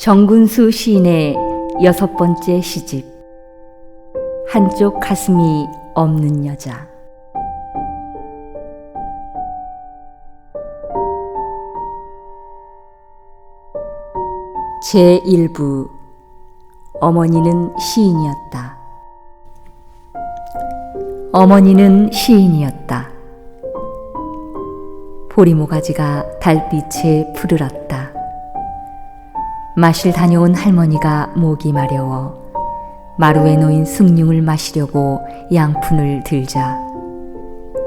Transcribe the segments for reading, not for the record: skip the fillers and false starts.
정군수 시인의 6번째 시집 한쪽 가슴이 없는 여자. 제1부. 어머니는 시인이었다. 어머니는 시인이었다. 보리모가지가 달빛에 푸르렀다. 마실 다녀온 할머니가 목이 마려워 마루에 놓인 숭늉을 마시려고 양푼을 들자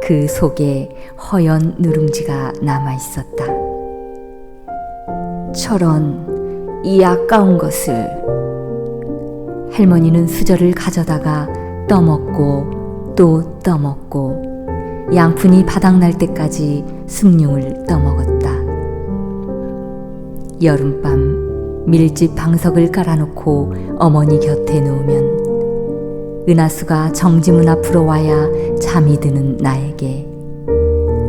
그 속에 허연 누룽지가 남아있었다. 저런 이 아까운 것을. 할머니는 수저를 가져다가 떠먹고 또 떠먹고 양푼이 바닥날 때까지 숭늉을 떠먹었다. 여름밤 밀집 방석을 깔아놓고 어머니 곁에 누우면 은하수가 정지문 앞으로 와야 잠이 드는 나에게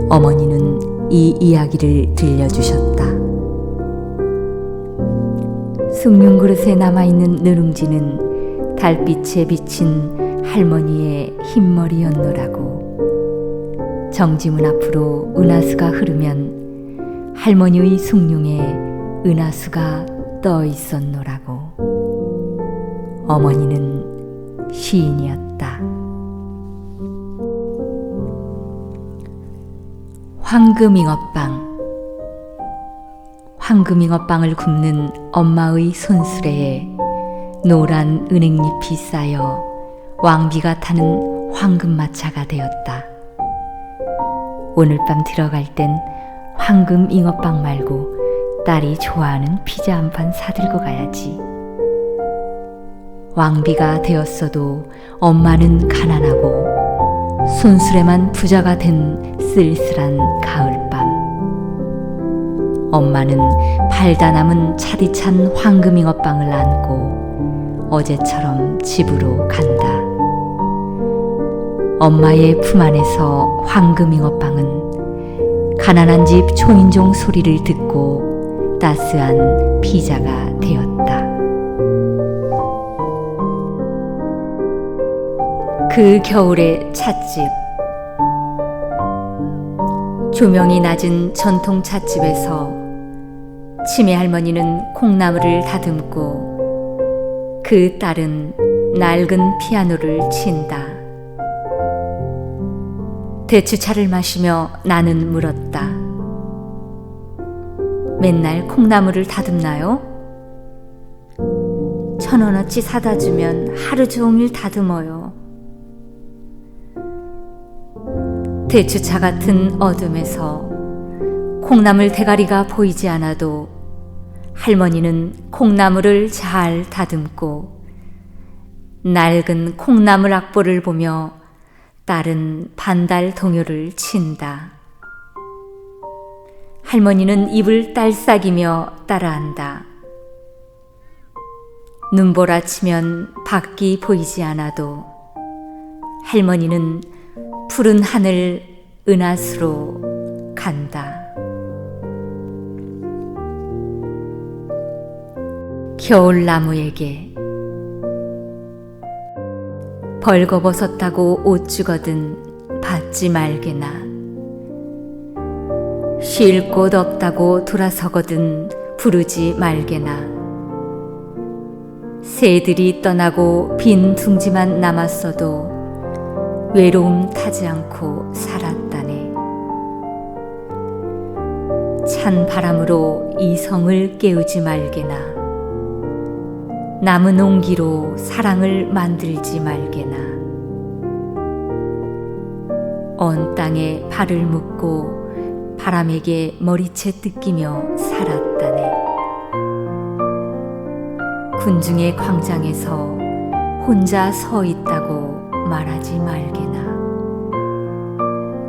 어머니는 이 이야기를 들려주셨다. 숭늉 그릇에 남아있는 누룽지는 달빛에 비친 할머니의 흰머리였노라고. 정지문 앞으로 은하수가 흐르면 할머니의 숭늉에 은하수가 떠 있었노라고. 어머니는 시인이었다. 황금잉어빵. 황금잉어빵을 굽는 엄마의 손수레에 노란 은행잎이 쌓여 왕비가 타는 황금마차가 되었다. 오늘 밤 들어갈 땐 황금잉어빵 말고 딸이 좋아하는 피자 한 판 사들고 가야지. 왕비가 되었어도 엄마는 가난하고 손수레만 부자가 된 쓸쓸한 가을밤. 엄마는 팔다 남은 차디찬 황금잉어빵을 안고 어제처럼 집으로 간다. 엄마의 품 안에서 황금잉어빵은 가난한 집 초인종 소리를 듣고 따스한 피자가 되었다. 그 겨울의 찻집. 조명이 낮은 전통 찻집에서 치매 할머니는 콩나물을 다듬고 그 딸은 낡은 피아노를 친다. 대추차를 마시며 나는 물었다. 맨날 콩나물을 다듬나요? 1,000원어치 사다 주면 하루 종일 다듬어요. 대추차 같은 어둠에서 콩나물 대가리가 보이지 않아도 할머니는 콩나물을 잘 다듬고 낡은 콩나물 악보를 보며 딸은 반달 동요를 친다. 할머니는 입을 딸싹이며 따라한다. 눈보라치면 밖이 보이지 않아도 할머니는 푸른 하늘 은하수로 간다. 겨울나무에게. 벌거벗었다고 옷 주거든 받지 말게나. 쉴 곳 없다고 돌아서거든 부르지 말게나. 새들이 떠나고 빈 둥지만 남았어도 외로움 타지 않고 살았다네. 찬 바람으로 이성을 깨우지 말게나. 남은 온기로 사랑을 만들지 말게나. 언 땅에 발을 묶고 바람에게 머리채 뜯기며 살았다네. 군중의 광장에서 혼자 서 있다고 말하지 말게나.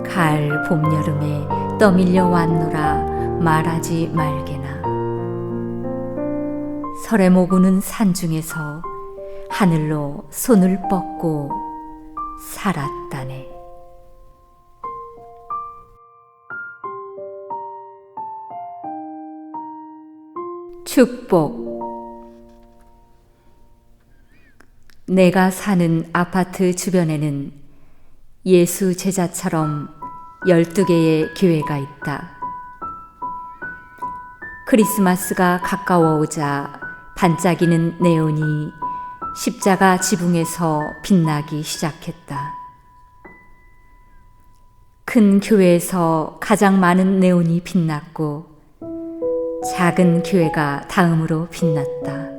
가을 봄 여름에 떠밀려 왔노라 말하지 말게나. 설에 모구는 산중에서 하늘로 손을 뻗고 살았다네. 축복. 내가 사는 아파트 주변에는 예수 제자처럼 12개의 교회가 있다. 크리스마스가 가까워오자 반짝이는 네온이 십자가 지붕에서 빛나기 시작했다. 큰 교회에서 가장 많은 네온이 빛났고 작은 교회가 다음으로 빛났다.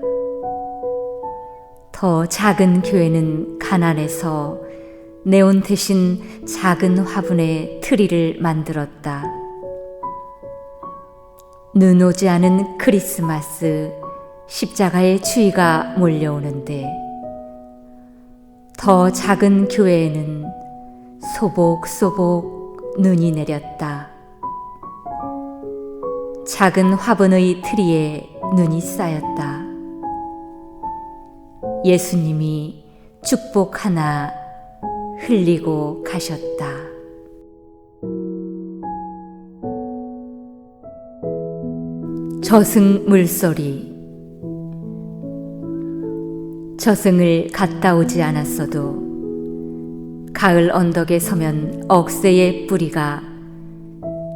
더 작은 교회는 가난해서 네온 대신 작은 화분에 트리를 만들었다. 눈 오지 않은 크리스마스, 십자가의 추위가 몰려오는데 더 작은 교회에는 소복소복 눈이 내렸다. 작은 화분의 트리에 눈이 쌓였다. 예수님이 축복 하나 흘리고 가셨다. 저승 물소리. 저승을 갔다 오지 않았어도 가을 언덕에 서면 억새의 뿌리가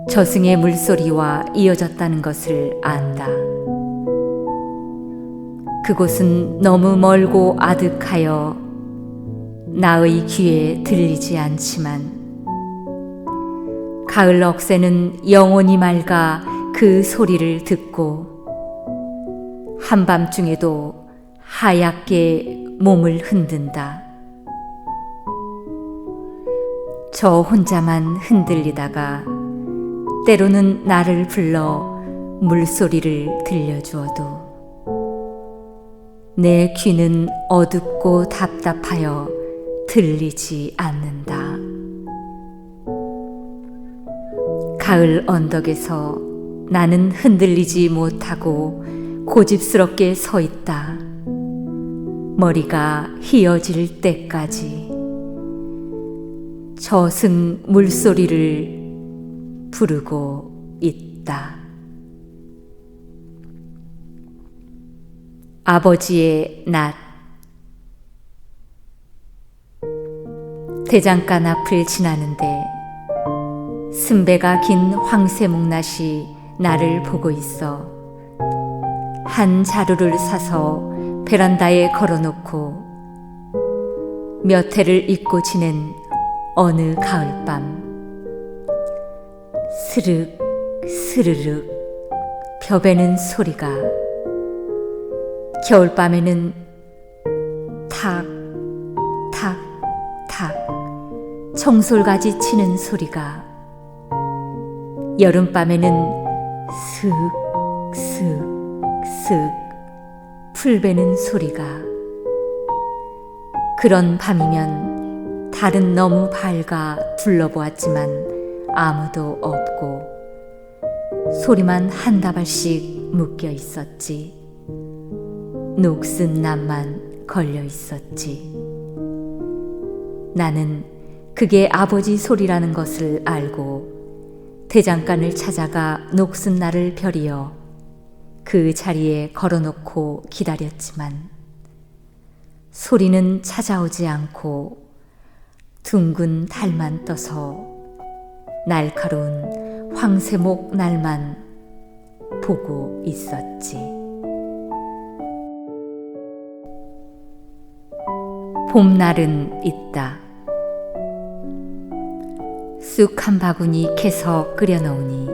저승의 물소리와 이어졌다는 것을 안다. 그곳은 너무 멀고 아득하여 나의 귀에 들리지 않지만 가을 억새는 영원히 맑아 그 소리를 듣고 한밤중에도 하얗게 몸을 흔든다. 저 혼자만 흔들리다가 때로는 나를 불러 물소리를 들려주어도 내 귀는 어둡고 답답하여 들리지 않는다. 가을 언덕에서 나는 흔들리지 못하고 고집스럽게 서 있다. 머리가 휘어질 때까지 저승 물소리를 부르고 있다. 아버지의 낮. 대장간 앞을 지나는데 순배가 긴 황새목낫이 나를 보고 있어 한 자루를 사서 베란다에 걸어놓고 몇 해를 잊고 지낸 어느 가을밤 스륵 스르륵 벼베는 소리가 겨울밤에는 탁 탁 탁 청솔가지 치는 소리가 여름밤에는 슥 슥 슥 풀 베는 소리가 그런 밤이면 달은 너무 밝아 둘러보았지만 아무도 없고 소리만 한 다발씩 묶여 있었지. 녹슨 낫만 걸려 있었지. 나는 그게 아버지 소리라는 것을 알고 대장간을 찾아가 녹슨 낫을 벼리어 그 자리에 걸어놓고 기다렸지만 소리는 찾아오지 않고 둥근 달만 떠서 날카로운 황새목 날만 보고 있었지. 봄날은 있다. 쑥 한 바구니 캐서 끓여놓으니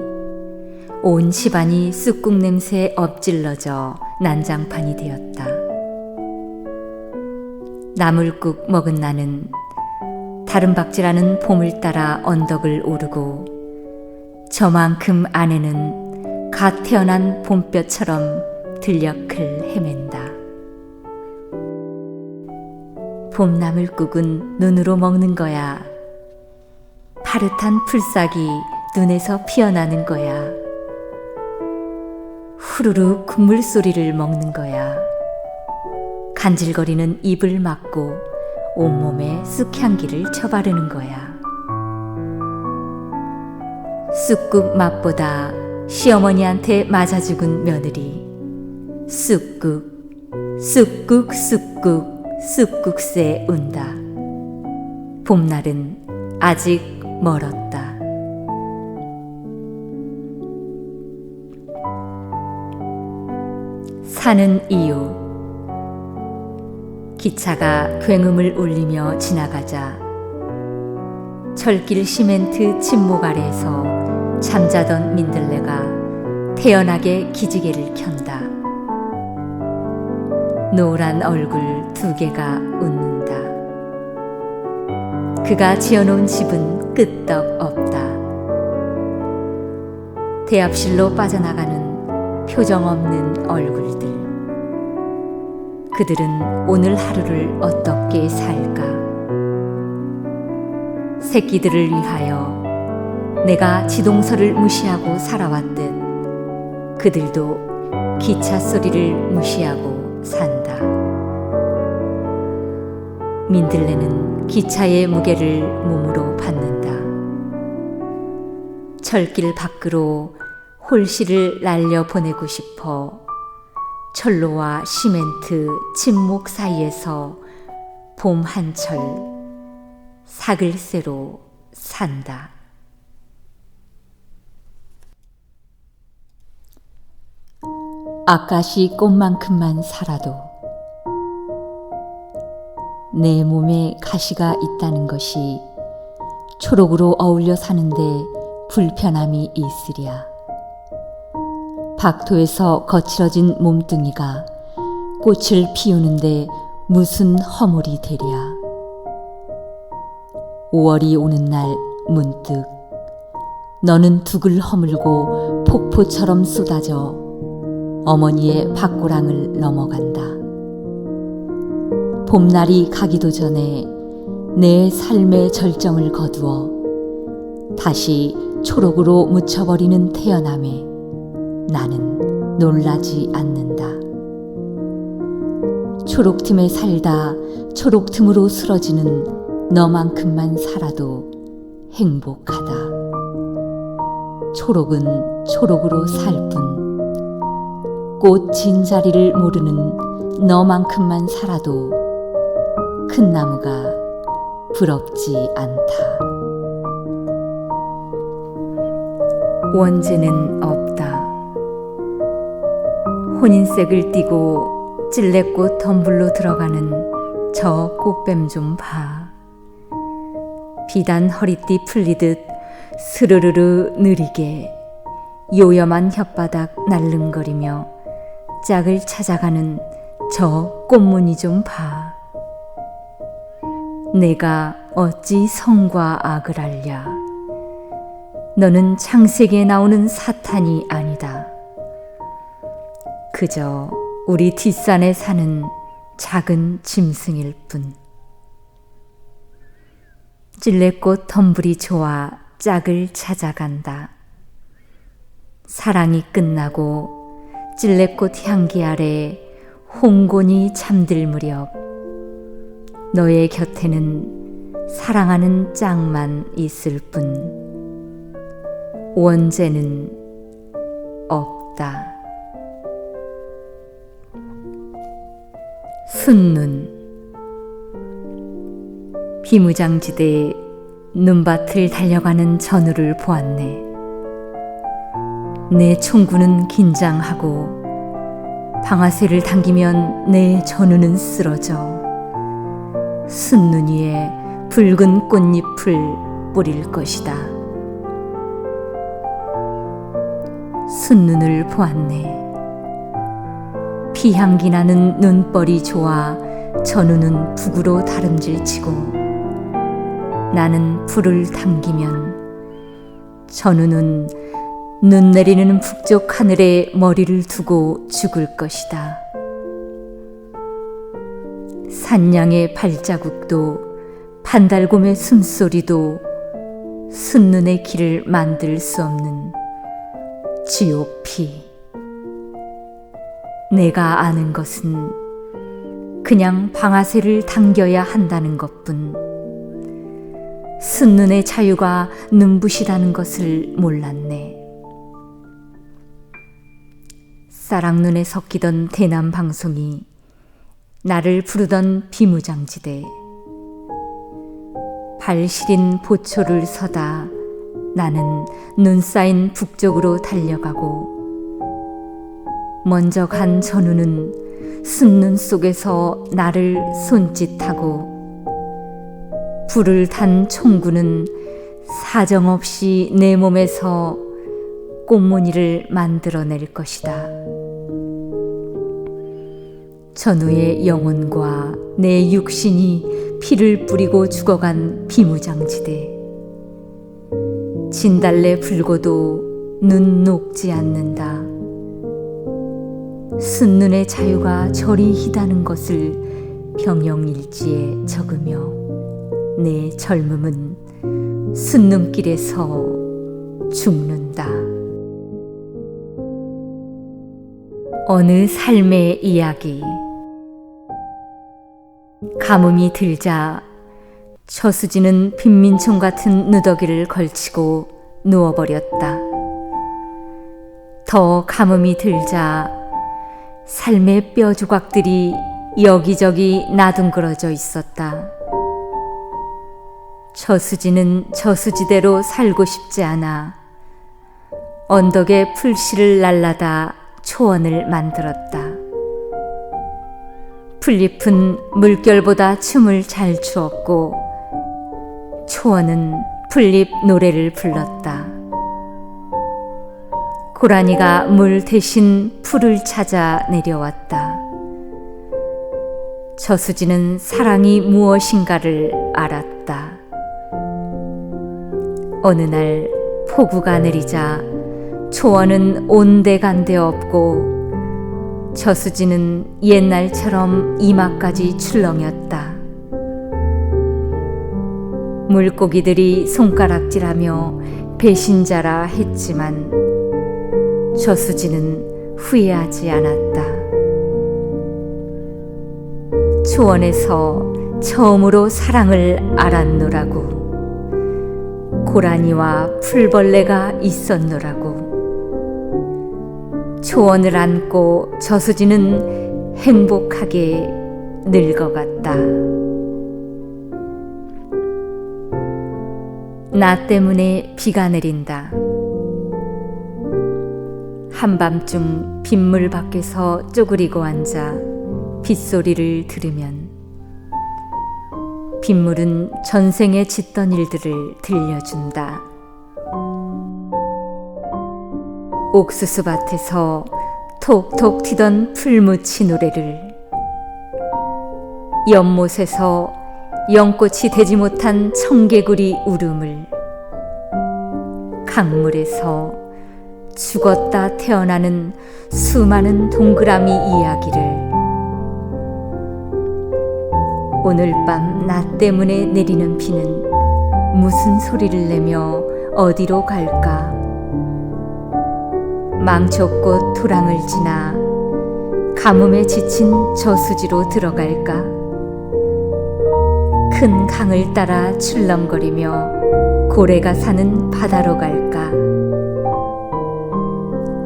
온 집안이 쑥국 냄새에 엎질러져 난장판이 되었다. 나물국 먹은 나는 다름박질하는 봄을 따라 언덕을 오르고 저만큼 안에는 갓 태어난 봄볕처럼 들녘을 헤맨다. 봄나물국은 눈으로 먹는 거야. 파릇한 풀싹이 눈에서 피어나는 거야. 후루룩 국물 소리를 먹는 거야. 간질거리는 입을 막고 온몸에 쑥향기를 쳐바르는 거야. 쑥국 맛보다 시어머니한테 맞아 죽은 며느리. 쑥국, 쑥국, 쑥국 쑥국새 운다. 봄날은 아직 멀었다. 사는 이유. 기차가 굉음을 울리며 지나가자 철길 시멘트 침목 아래에서 잠자던 민들레가 태연하게 기지개를 켠다. 노란 얼굴 두 개가 웃는다. 그가 지어놓은 집은 끄떡 없다. 대합실로 빠져나가는 표정 없는 얼굴들. 그들은 오늘 하루를 어떻게 살까? 새끼들을 위하여 내가 지동서를 무시하고 살아왔듯 그들도 기차 소리를 무시하고 산다. 민들레는 기차의 무게를 몸으로 받는다. 철길 밖으로 홀씨를 날려 보내고 싶어 철로와 시멘트 침목 사이에서 봄 한철 사글세로 산다. 아까시 꽃만큼만 살아도 내 몸에 가시가 있다는 것이 초록으로 어울려 사는데 불편함이 있으랴. 박토에서 거칠어진 몸뚱이가 꽃을 피우는데 무슨 허물이 되랴. 5월이 오는 날 문득 너는 둑을 허물고 폭포처럼 쏟아져 어머니의 밭고랑을 넘어간다. 봄날이 가기도 전에 내 삶의 절정을 거두어 다시 초록으로 묻혀버리는 태어남에 나는 놀라지 않는다. 초록틈에 살다 초록틈으로 쓰러지는 너만큼만 살아도 행복하다. 초록은 초록으로 살 뿐 꽃 진 자리를 모르는 너만큼만 살아도 큰 나무가 부럽지 않다. 원재는 없다. 혼인색을 띠고 찔레꽃 덤불로 들어가는 저 꽃뱀 좀 봐. 비단 허리띠 풀리듯 스르르르 느리게 요염한 혓바닥 날름거리며 짝을 찾아가는 저 꽃무늬 좀 봐. 내가 어찌 성과 악을 알랴. 너는 창세기에 나오는 사탄이 아니다. 그저 우리 뒷산에 사는 작은 짐승일 뿐. 찔레꽃 덤불이 좋아 짝을 찾아간다. 사랑이 끝나고 찔레꽃 향기 아래 홍곤이 잠들 무렵 너의 곁에는 사랑하는 짝만 있을 뿐 원재는 없다. 순눈. 비무장지대에 눈밭을 달려가는 전우를 보았네. 내 총구는 긴장하고 방아쇠를 당기면 내 전우는 쓰러져 순눈 위에 붉은 꽃잎을 뿌릴 것이다. 순눈을 보았네. 피향기 나는 눈벌이 좋아 전우는 북으로 다름질치고 나는 불을 당기면 전우는 눈 내리는 북쪽 하늘에 머리를 두고 죽을 것이다. 산양의 발자국도 판달곰의 숨소리도 순눈의 길을 만들 수 없는 지옥피. 내가 아는 것은 그냥 방아쇠를 당겨야 한다는 것뿐 순눈의 자유가 눈부시다는 것을 몰랐네. 쌀랑눈에 섞이던 대남 방송이 나를 부르던 비무장지대. 발 시린 보초를 서다 나는 눈 쌓인 북쪽으로 달려가고, 먼저 간 전우는 숨눈 속에서 나를 손짓하고, 불을 탄 총구는 사정없이 내 몸에서 꽃무늬를 만들어낼 것이다. 전우의 영혼과 내 육신이 피를 뿌리고 죽어간 비무장지대. 진달래 불고도 눈 녹지 않는다. 순눈의 자유가 저리 희다는 것을 병영일지에 적으며, 내 젊음은 순눈길에서 죽는다. 어느 삶의 이야기. 가뭄이 들자 처수지는 빈민총 같은 누더기를 걸치고 누워버렸다. 더 가뭄이 들자 삶의 뼈 조각들이 여기저기 나둥그러져 있었다. 처수지는 저수지대로 살고 싶지 않아 언덕에 풀씨를 날라다 초원을 만들었다. 풀잎은 물결보다 춤을 잘 추었고, 초원은 풀잎 노래를 불렀다. 고라니가 물 대신 풀을 찾아 내려왔다. 저수지는 사랑이 무엇인가를 알았다. 어느 날 폭우가 내리자 초원은 온데간데 없고, 저수지는 옛날처럼 이마까지 출렁였다. 물고기들이 손가락질하며 배신자라 했지만 저수지는 후회하지 않았다. 초원에서 처음으로 사랑을 알았노라고. 고라니와 풀벌레가 있었노라고. 초원을 안고 저수지는 행복하게 늙어갔다. 나 때문에 비가 내린다. 한밤중 빗물 밖에서 쪼그리고 앉아 빗소리를 들으면 빗물은 전생에 짓던 일들을 들려준다. 옥수수밭에서 톡톡 튀던 풀무치 노래를, 연못에서 연꽃이 되지 못한 청개구리 울음을, 강물에서 죽었다 태어나는 수많은 동그라미 이야기를, 오늘 밤 나 때문에 내리는 비는 무슨 소리를 내며 어디로 갈까? 망초꽃 토랑을 지나 가뭄에 지친 저수지로 들어갈까? 큰 강을 따라 출렁거리며 고래가 사는 바다로 갈까?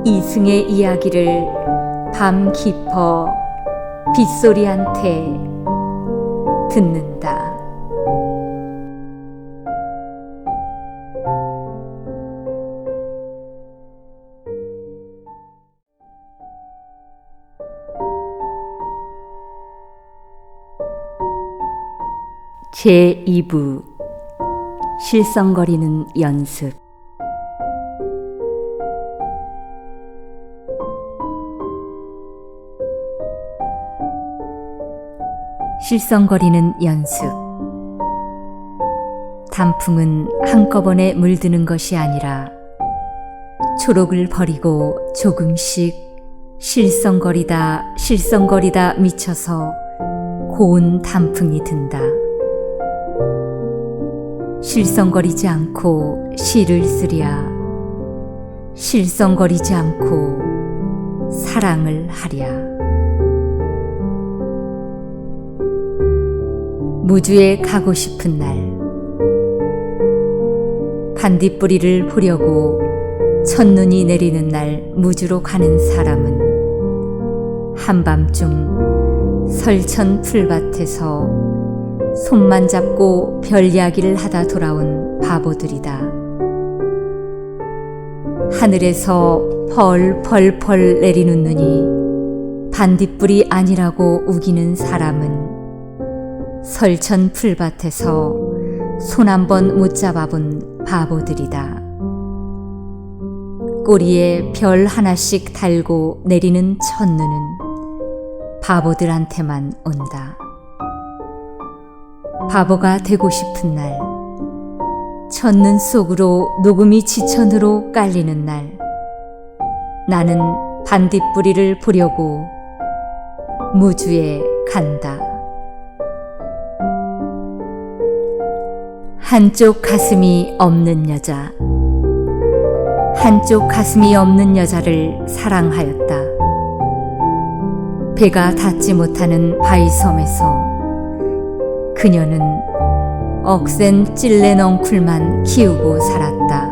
이승의 이야기를 밤 깊어 빗소리한테 듣는다. 제2부 실성거리는 연습. 실성거리는 연습. 단풍은 한꺼번에 물드는 것이 아니라 초록을 버리고 조금씩 실성거리다 미쳐서 고운 단풍이 든다. 실성거리지 않고 시를 쓰랴, 실성거리지 않고 사랑을 하랴. 무주에 가고 싶은 날, 반딧불이를 보려고 첫눈이 내리는 날 무주로 가는 사람은 한밤중 설천 풀밭에서 손만 잡고 별 이야기를 하다 돌아온 바보들이다. 하늘에서 펄펄펄 내리는 눈이 반딧불이 아니라고 우기는 사람은 설천 풀밭에서 손 한 번 못 잡아본 바보들이다. 꼬리에 별 하나씩 달고 내리는 첫눈은 바보들한테만 온다. 바보가 되고 싶은 날, 첫눈 속으로 녹음이 지천으로 깔리는 날, 나는 반딧불이를 보려고 무주에 간다. 한쪽 가슴이 없는 여자. 한쪽 가슴이 없는 여자를 사랑하였다. 배가 닿지 못하는 바위섬에서 그녀는 억센 찔레 넝쿨만 키우고 살았다.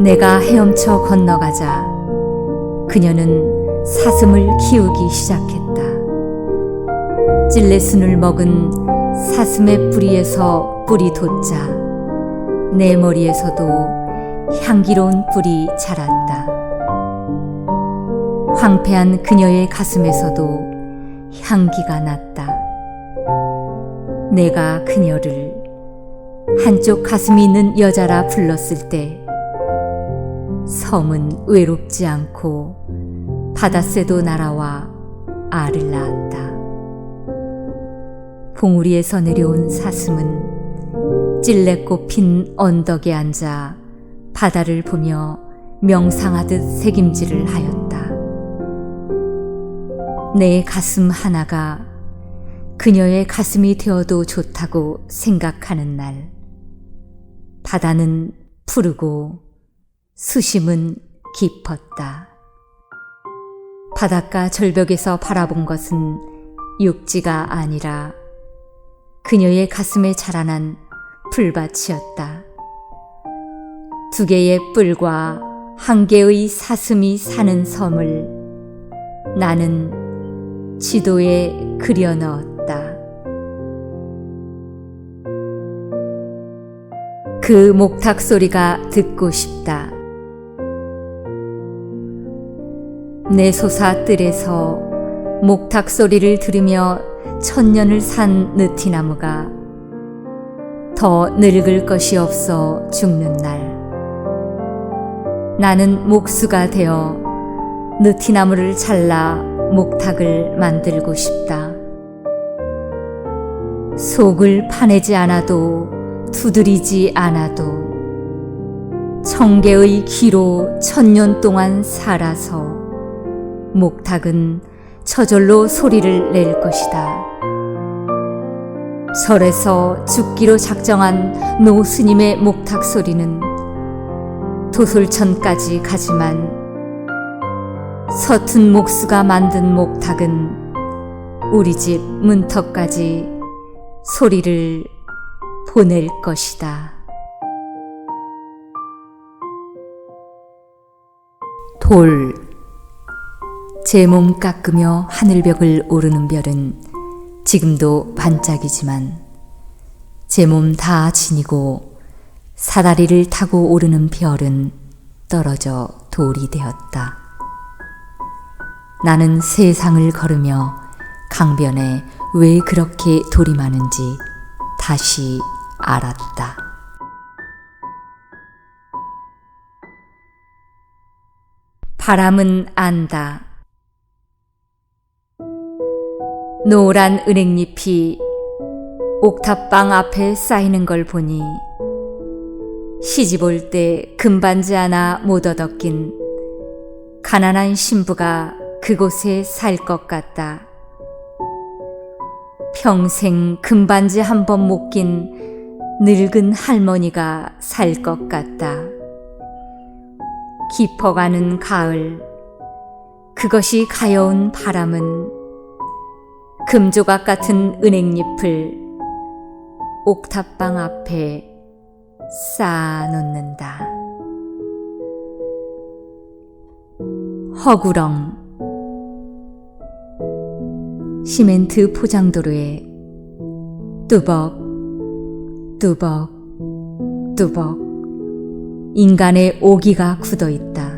내가 헤엄쳐 건너가자 그녀는 사슴을 키우기 시작했다. 찔레순을 먹은 사슴의 뿌리에서 뿔이 돋자 내 머리에서도 향기로운 뿔이 자랐다. 황폐한 그녀의 가슴에서도 향기가 났다. 내가 그녀를 한쪽 가슴이 있는 여자라 불렀을 때 섬은 외롭지 않고 바닷새도 날아와 알을 낳았다. 봉우리에서 내려온 사슴은 찔레꽃 핀 언덕에 앉아 바다를 보며 명상하듯 새김질을 하였다. 내 가슴 하나가 그녀의 가슴이 되어도 좋다고 생각하는 날, 바다는 푸르고 수심은 깊었다. 바닷가 절벽에서 바라본 것은 육지가 아니라 그녀의 가슴에 자라난 풀밭이었다. 두 개의 뿔과 한 개의 사슴이 사는 섬을 나는 지도에 그려 넣었다. 그 목탁 소리가 듣고 싶다. 내 솟아 뜰에서 목탁 소리를 들으며 천년을 산 느티나무가 더 늙을 것이 없어 죽는 날, 나는 목수가 되어 느티나무를 잘라 목탁을 만들고 싶다. 속을 파내지 않아도 두드리지 않아도 청개의 귀로 천년 동안 살아서 목탁은 저절로 소리를 낼 것이다. 절에서 죽기로 작정한 노 스님의 목탁 소리는 도솔천까지 가지만 서툰 목수가 만든 목탁은 우리 집 문턱까지 소리를 보낼 것이다. 돌. 제 몸 깎으며 하늘벽을 오르는 별은 지금도 반짝이지만 제 몸 다 지니고 사다리를 타고 오르는 별은 떨어져 돌이 되었다. 나는 세상을 걸으며 강변에 왜 그렇게 돌이 많은지 다시 알았다. 바람은 안다. 노란 은행잎이 옥탑방 앞에 쌓이는 걸 보니 시집 올 때 금반지 하나 못 얻었긴 가난한 신부가 그곳에 살 것 같다. 평생 금반지 한 번 못 낀 늙은 할머니가 살 것 같다. 깊어가는 가을, 그것이 가여운 바람은 금조각 같은 은행잎을 옥탑방 앞에 쌓아놓는다. 허구렁. 시멘트 포장도로에 뚜벅 뚜벅 뚜벅 인간의 오기가 굳어 있다.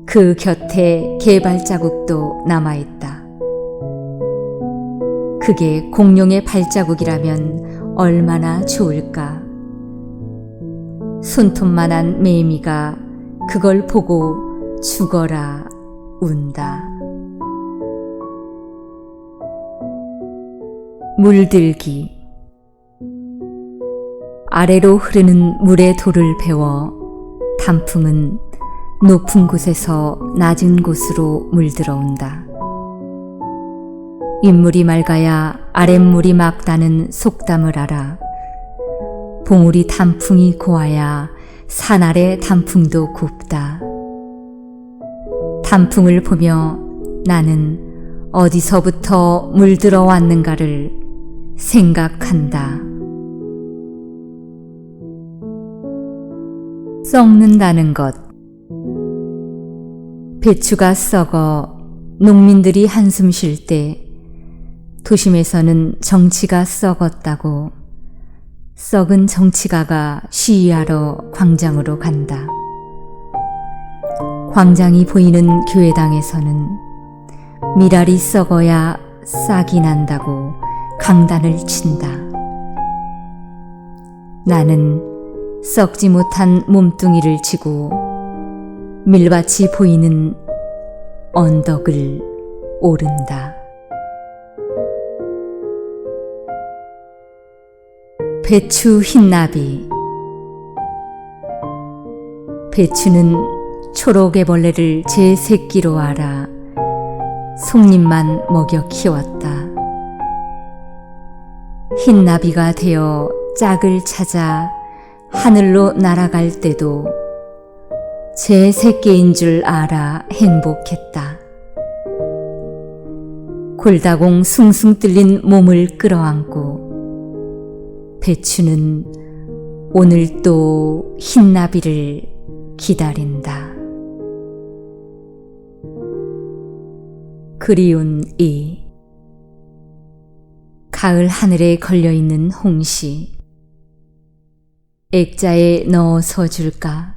그 곁에 개발 자국도 남아 있다. 그게 공룡의 발자국이라면 얼마나 좋을까. 손톱만한 매미가 그걸 보고 죽어라 운다. 물들기. 아래로 흐르는 물의 도를 베어 단풍은 높은 곳에서 낮은 곳으로 물들어온다. 윗물이 맑아야 아랫물이 맑다는 속담을 알아. 봉우리 단풍이 고와야 산 아래 단풍도 곱다. 단풍을 보며 나는 어디서부터 물들어 왔는가를 생각한다. 썩는다는 것. 배추가 썩어 농민들이 한숨 쉴 때 도심에서는 정치가 썩었다고 썩은 정치가가 시위하러 광장으로 간다. 광장이 보이는 교회당에서는 미랄이 썩어야 싹이 난다고 강단을 친다. 나는 썩지 못한 몸뚱이를 쥐고 밀밭이 보이는 언덕을 오른다. 배추 흰나비. 배추는 초록애벌레를 제 새끼로 알아 속잎만 먹여 키웠다. 흰나비가 되어 짝을 찾아 하늘로 날아갈 때도 제 새끼인 줄 알아 행복했다. 골다공 숭숭 뚫린 몸을 끌어안고 배추는 오늘 또 흰나비를 기다린다. 그리운 이. 가을 하늘에 걸려있는 홍시. 액자에 넣어서 줄까?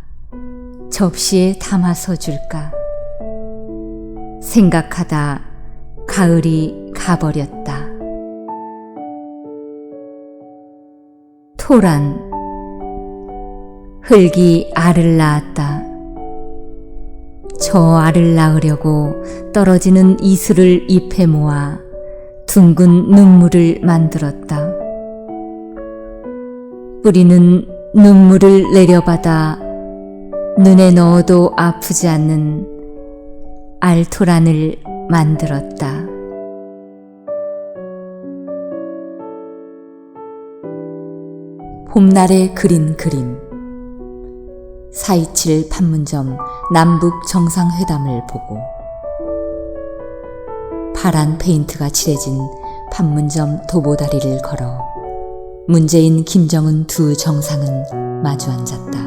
접시에 담아서 줄까? 생각하다 가을이 가버렸다. 토란. 흙이 알을 낳았다. 저 알을 낳으려고 떨어지는 이슬을 잎에 모아 둥근 눈물을 만들었다. 뿌리는 눈물을 내려받아 눈에 넣어도 아프지 않는 알토란을 만들었다. 봄날에 그린 그림. 427 판문점 남북 정상회담을 보고 파란 페인트가 칠해진 판문점 도보다리를 걸어 문재인, 김정은 두 정상은 마주 앉았다.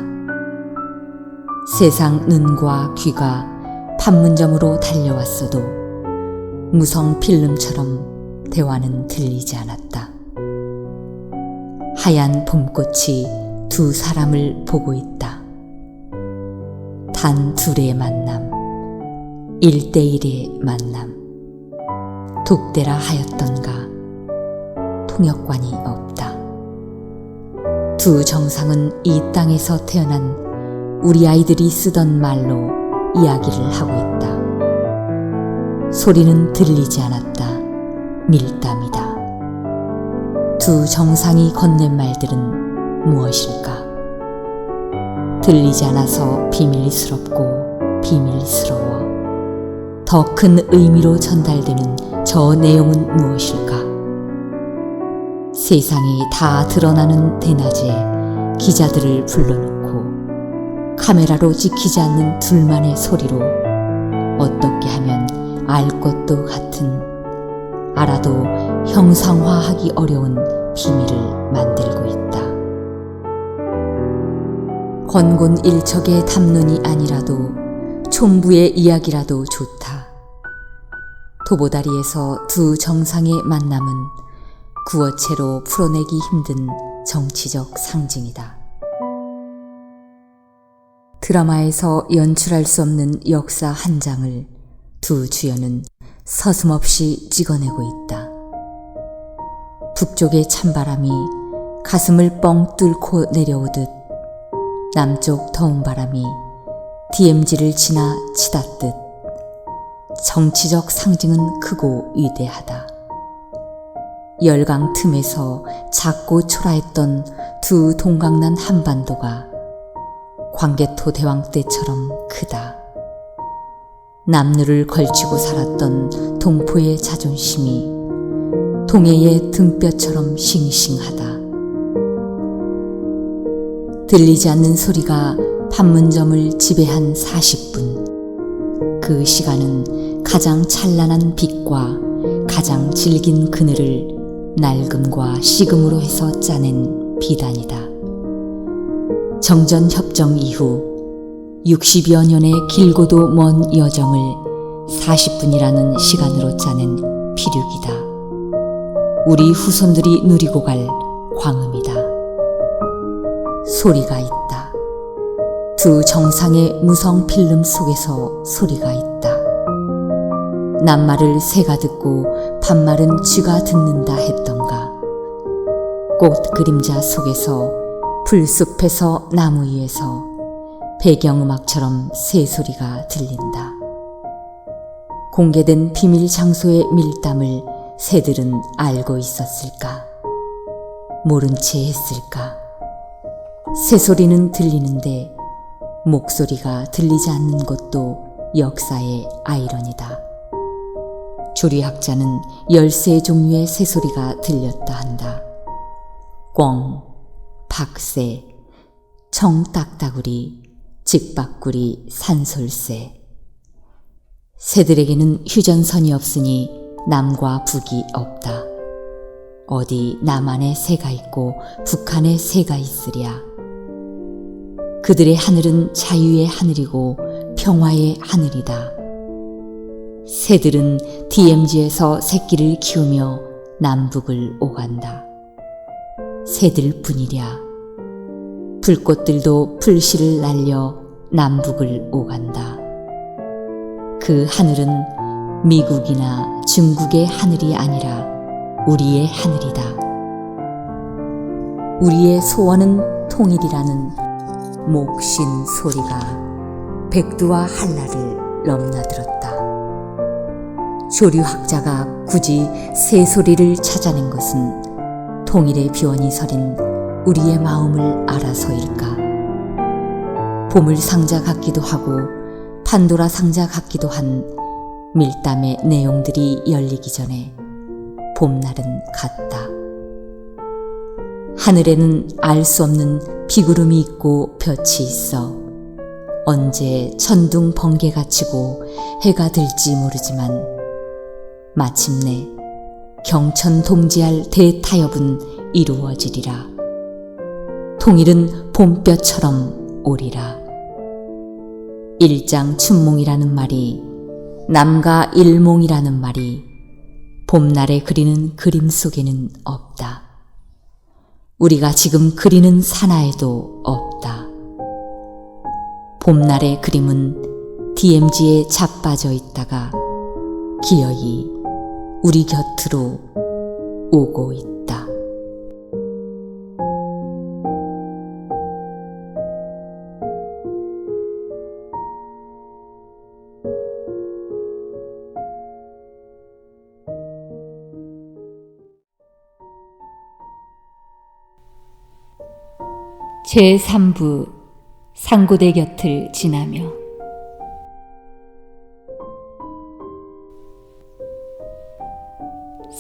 세상 눈과 귀가 판문점으로 달려왔어도 무성 필름처럼 대화는 들리지 않았다. 하얀 봄꽃이 두 사람을 보고 있다. 단 둘의 만남, 1대1의 만남. 독대라 하였던가 통역관이 없다. 두 정상은 이 땅에서 태어난 우리 아이들이 쓰던 말로 이야기를 하고 있다. 소리는 들리지 않았다. 밀담이다. 두 정상이 건넨 말들은 무엇일까? 들리지 않아서 비밀스럽고 비밀스러워. 더 큰 의미로 전달되는 저 내용은 무엇일까? 세상이 다 드러나는 대낮에 기자들을 불러놓고 카메라로 찍히지 않는 둘만의 소리로 어떻게 하면 알 것도 같은, 알아도 형상화하기 어려운 비밀을 만들고 있다. 건곤일척의 담론이 아니라도 촌부의 이야기라도 좋다. 도보다리에서 두 정상의 만남은 구어체로 풀어내기 힘든 정치적 상징이다. 드라마에서 연출할 수 없는 역사 한 장을 두 주연은 서슴없이 찍어내고 있다. 북쪽의 찬바람이 가슴을 뻥 뚫고 내려오듯 남쪽 더운 바람이 DMZ를 지나 치닫듯 정치적 상징은 크고 위대하다. 열강 틈에서 작고 초라했던 두 동강난 한반도가 광개토 대왕 때처럼 크다. 남루를 걸치고 살았던 동포의 자존심이 동해의 등뼈처럼 싱싱하다. 들리지 않는 소리가 판문점을 지배한 40분. 그 시간은 가장 찬란한 빛과 가장 질긴 그늘을 낡음과 식음으로 해서 짜낸 비단이다. 정전협정 이후 60여 년의 길고도 먼 여정을 40분이라는 시간으로 짜낸 피륙이다. 우리 후손들이 누리고 갈 광음이다. 소리가 있다. 두 정상의 무성 필름 속에서 소리가 있다. 낱말을 새가 듣고 반말은 쥐가 듣는다 했던가. 꽃 그림자 속에서 풀숲에서 나무 위에서 배경음악처럼 새소리가 들린다. 공개된 비밀 장소의 밀담을 새들은 알고 있었을까? 모른 채 했을까? 새소리는 들리는데 목소리가 들리지 않는 것도 역사의 아이러니다. 조리학자는 13 종류의 새소리가 들렸다 한다. 꿩, 박새, 청딱따구리, 직박구리, 산솔새. 새들에게는 휴전선이 없으니 남과 북이 없다. 어디 남한에 새가 있고 북한에 새가 있으랴. 그들의 하늘은 자유의 하늘이고 평화의 하늘이다. 새들은 DMZ에서 새끼를 키우며 남북을 오간다. 새들 뿐이랴. 불꽃들도 풀씨를 날려 남북을 오간다. 그 하늘은 미국이나 중국의 하늘이 아니라 우리의 하늘이다. 우리의 소원은 통일이라는 목신 소리가 백두와 한라를 넘나들었다. 조류학자가 굳이 새소리를 찾아낸 것은 통일의 비원이 서린 우리의 마음을 알아서일까? 보물 상자 같기도 하고 판도라 상자 같기도 한 밀담의 내용들이 열리기 전에 봄날은 갔다. 하늘에는 알 수 없는 비구름이 있고 볕이 있어 언제 천둥 번개가 치고 해가 들지 모르지만 마침내 경천 동지할 대타협은 이루어지리라. 통일은 봄볕처럼 오리라. 일장춘몽이라는 말이 남가 일몽이라는 말이 봄날에 그리는 그림 속에는 없다. 우리가 지금 그리는 산하에도 없다. 봄날의 그림은 DMZ에 자빠져 있다가 기어이 우리 곁으로 오고 있다. 제3부 상고대 곁을 지나며.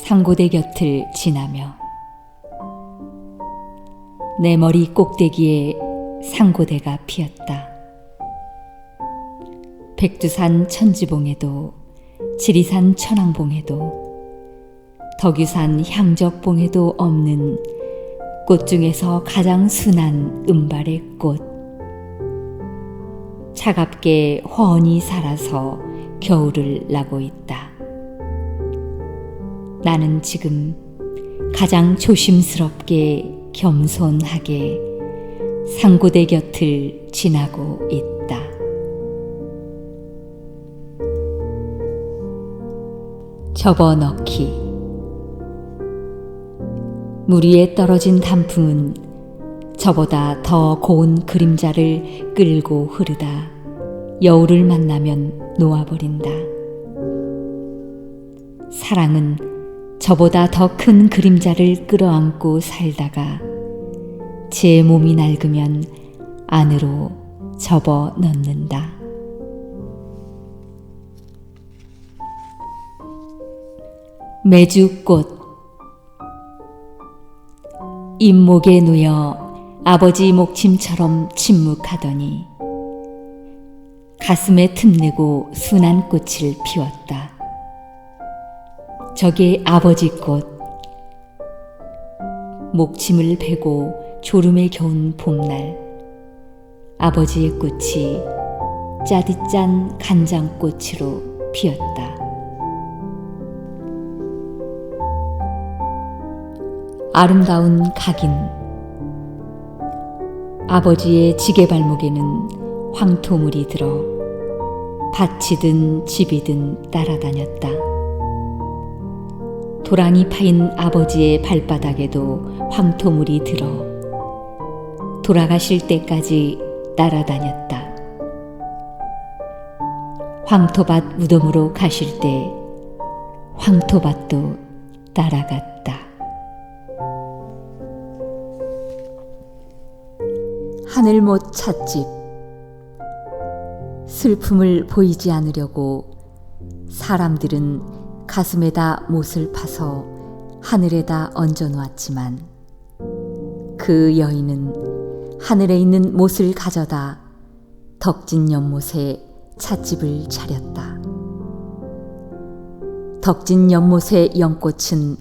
상고대 곁을 지나며 내 머리 꼭대기에 상고대가 피었다. 백두산 천지봉에도 지리산 천왕봉에도 덕유산 향적봉에도 없는 꽃 중에서 가장 순한 은발의 꽃. 차갑게 훤히 살아서 겨울을 나고 있다. 나는 지금 가장 조심스럽게 겸손하게 상고대 곁을 지나고 있다. 접어넣기. 물 위에 떨어진 단풍은 저보다 더 고운 그림자를 끌고 흐르다 여울을 만나면 놓아버린다. 사랑은 저보다 더 큰 그림자를 끌어안고 살다가 제 몸이 낡으면 안으로 접어넣는다. 메주꽃. 잇목에 누여 아버지 목침처럼 침묵하더니 가슴에 틈내고 순한 꽃을 피웠다. 저게 아버지 꽃. 목침을 베고 졸음에 겨운 봄날, 아버지의 꽃이 짜디짠 간장꽃으로 피었다. 아름다운 각인. 아버지의 지게발목에는 황토물이 들어 밭이든 집이든 따라다녔다. 도랑이 파인 아버지의 발바닥에도 황토물이 들어 돌아가실 때까지 따라다녔다. 황토밭 무덤으로 가실 때 황토밭도 따라갔다. 하늘못 찻집. 슬픔을 보이지 않으려고 사람들은 가슴에다 못을 파서 하늘에다 얹어 놓았지만 그 여인은 하늘에 있는 못을 가져다 덕진 연못에 찻집을 차렸다. 덕진 연못의 연꽃은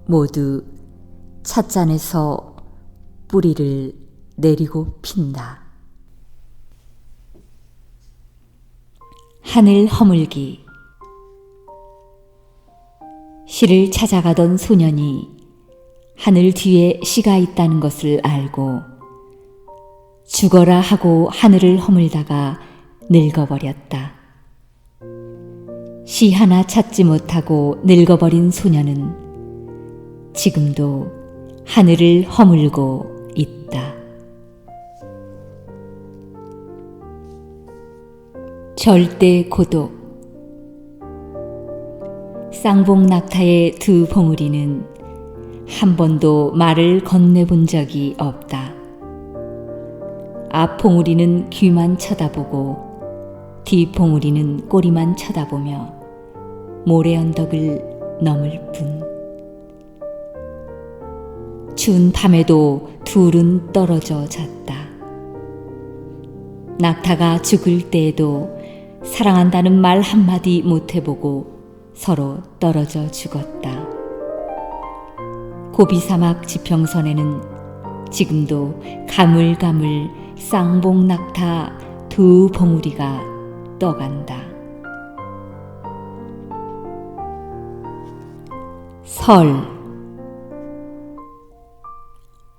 모두 찻잔에서 뿌리를 내리고 핀다. 하늘 허물기. 시를 찾아가던 소년이 하늘 뒤에 시가 있다는 것을 알고 죽어라 하고 하늘을 허물다가 늙어버렸다. 시 하나 찾지 못하고 늙어버린 소년은 지금도 하늘을 허물고 있다. 절대 고독. 쌍봉 낙타의 두 봉우리는 한 번도 말을 건네본 적이 없다. 앞 봉우리는 귀만 쳐다보고 뒷 봉우리는 꼬리만 쳐다보며 모래 언덕을 넘을 뿐. 추운 밤에도 둘은 떨어져 잤다. 낙타가 죽을 때에도 사랑한다는 말 한마디 못 해보고 서로 떨어져 죽었다. 고비사막 지평선에는 지금도 가물가물 쌍봉 낙타 두 봉우리가 떠간다. 설.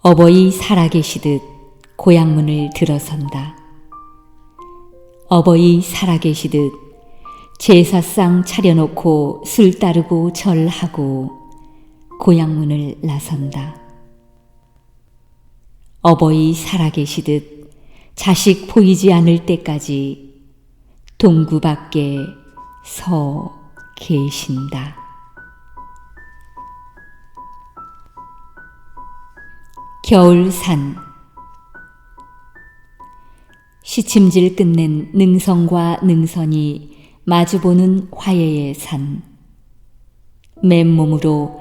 어버이 살아계시듯 고향문을 들어선다. 어버이 살아계시듯 제사상 차려놓고 술 따르고 절하고 고향문을 나선다. 어버이 살아계시듯 자식 보이지 않을 때까지 동구 밖에 서 계신다. 겨울산. 시침질 끝낸 능선과 능선이 마주보는 화해의 산. 맨몸으로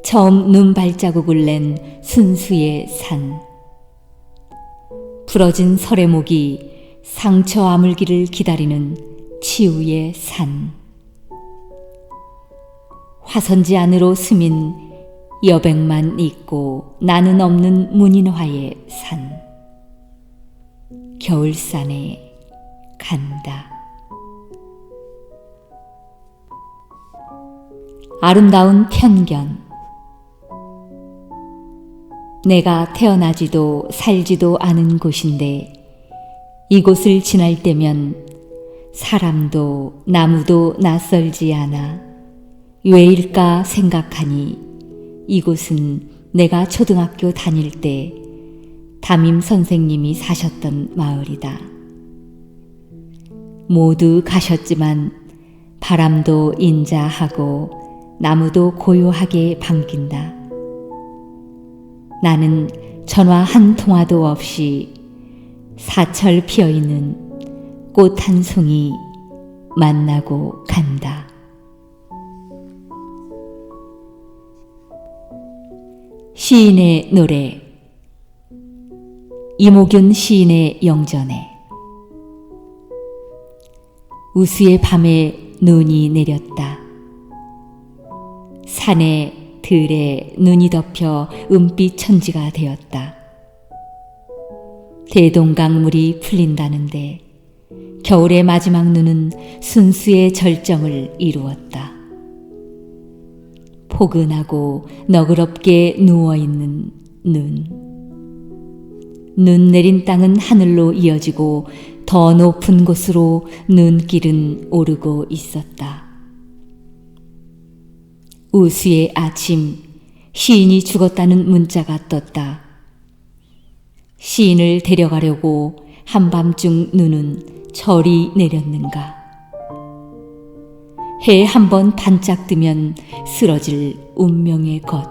처음 눈 발자국을 낸 순수의 산. 부러진 설의목이 상처 아물기를 기다리는 치유의 산. 화선지 안으로 스민 여백만 있고 나는 없는 문인화의 산. 겨울산에 간다. 아름다운 편견. 내가 태어나지도 살지도 않은 곳인데 이곳을 지날 때면 사람도 나무도 낯설지 않아 왜일까 생각하니 이곳은 내가 초등학교 다닐 때 담임 선생님이 사셨던 마을이다. 모두 가셨지만 바람도 인자하고 나무도 고요하게 반긴다. 나는 전화 한 통화도 없이 사철 피어있는 꽃 한 송이 만나고 간다. 시인의 노래. 이모균 시인의 영전에. 우수의 밤에 눈이 내렸다. 산에 들에 눈이 덮여 은빛 천지가 되었다. 대동강물이 풀린다는데 겨울의 마지막 눈은 순수의 절정을 이루었다. 포근하고 너그럽게 누워있는 눈. 눈 내린 땅은 하늘로 이어지고 더 높은 곳으로 눈길은 오르고 있었다. 우수의 아침, 시인이 죽었다는 문자가 떴다. 시인을 데려가려고 한밤중 눈은 절이 내렸는가. 해 한 번 반짝 뜨면 쓰러질 운명의 것.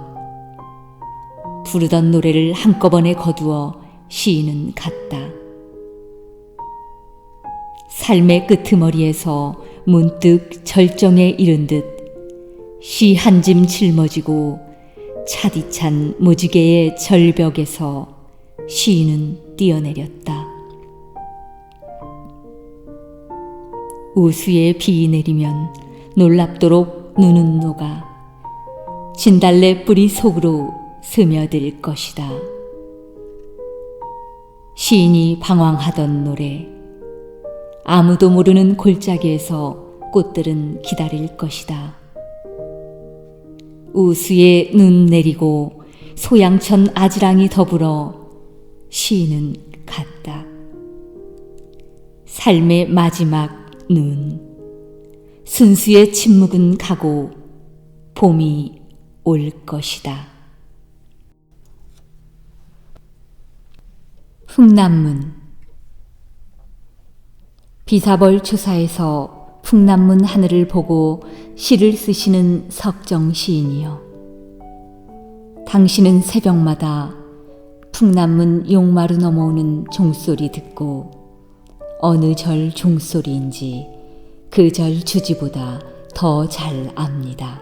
부르던 노래를 한꺼번에 거두어 시인은 갔다. 삶의 끄트머리에서 문득 절정에 이른 듯 시 한 짐 짊어지고 차디찬 무지개의 절벽에서 시인은 뛰어내렸다. 우수의 비 내리면 놀랍도록 눈은 녹아 진달래 뿌리 속으로 스며들 것이다. 시인이 방황하던 노래. 아무도 모르는 골짜기에서 꽃들은 기다릴 것이다. 우수의 눈 내리고 소양천 아지랑이 더불어 시인은 갔다. 삶의 마지막 눈. 순수의 침묵은 가고 봄이 올 것이다. 풍남문. 비사벌 초사에서 풍남문 하늘을 보고 시를 쓰시는 석정 시인이여. 당신은 새벽마다 풍남문 용마루 넘어오는 종소리 듣고 어느 절 종소리인지 그 절 주지보다 더 잘 압니다.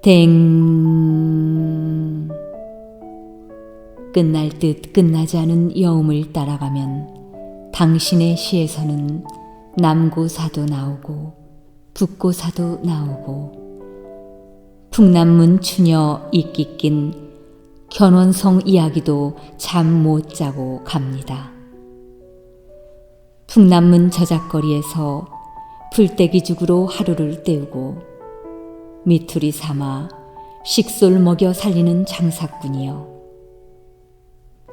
댕. 끝날 듯 끝나지 않은 여움을 따라가면 당신의 시에서는 남고사도 나오고 북고사도 나오고 풍남문 추녀 이끼 낀 견원성 이야기도 잠 못 자고 갑니다. 풍남문 저작거리에서 풀떼기죽으로 하루를 때우고 미투리 삼아 식솔 먹여 살리는 장사꾼이여.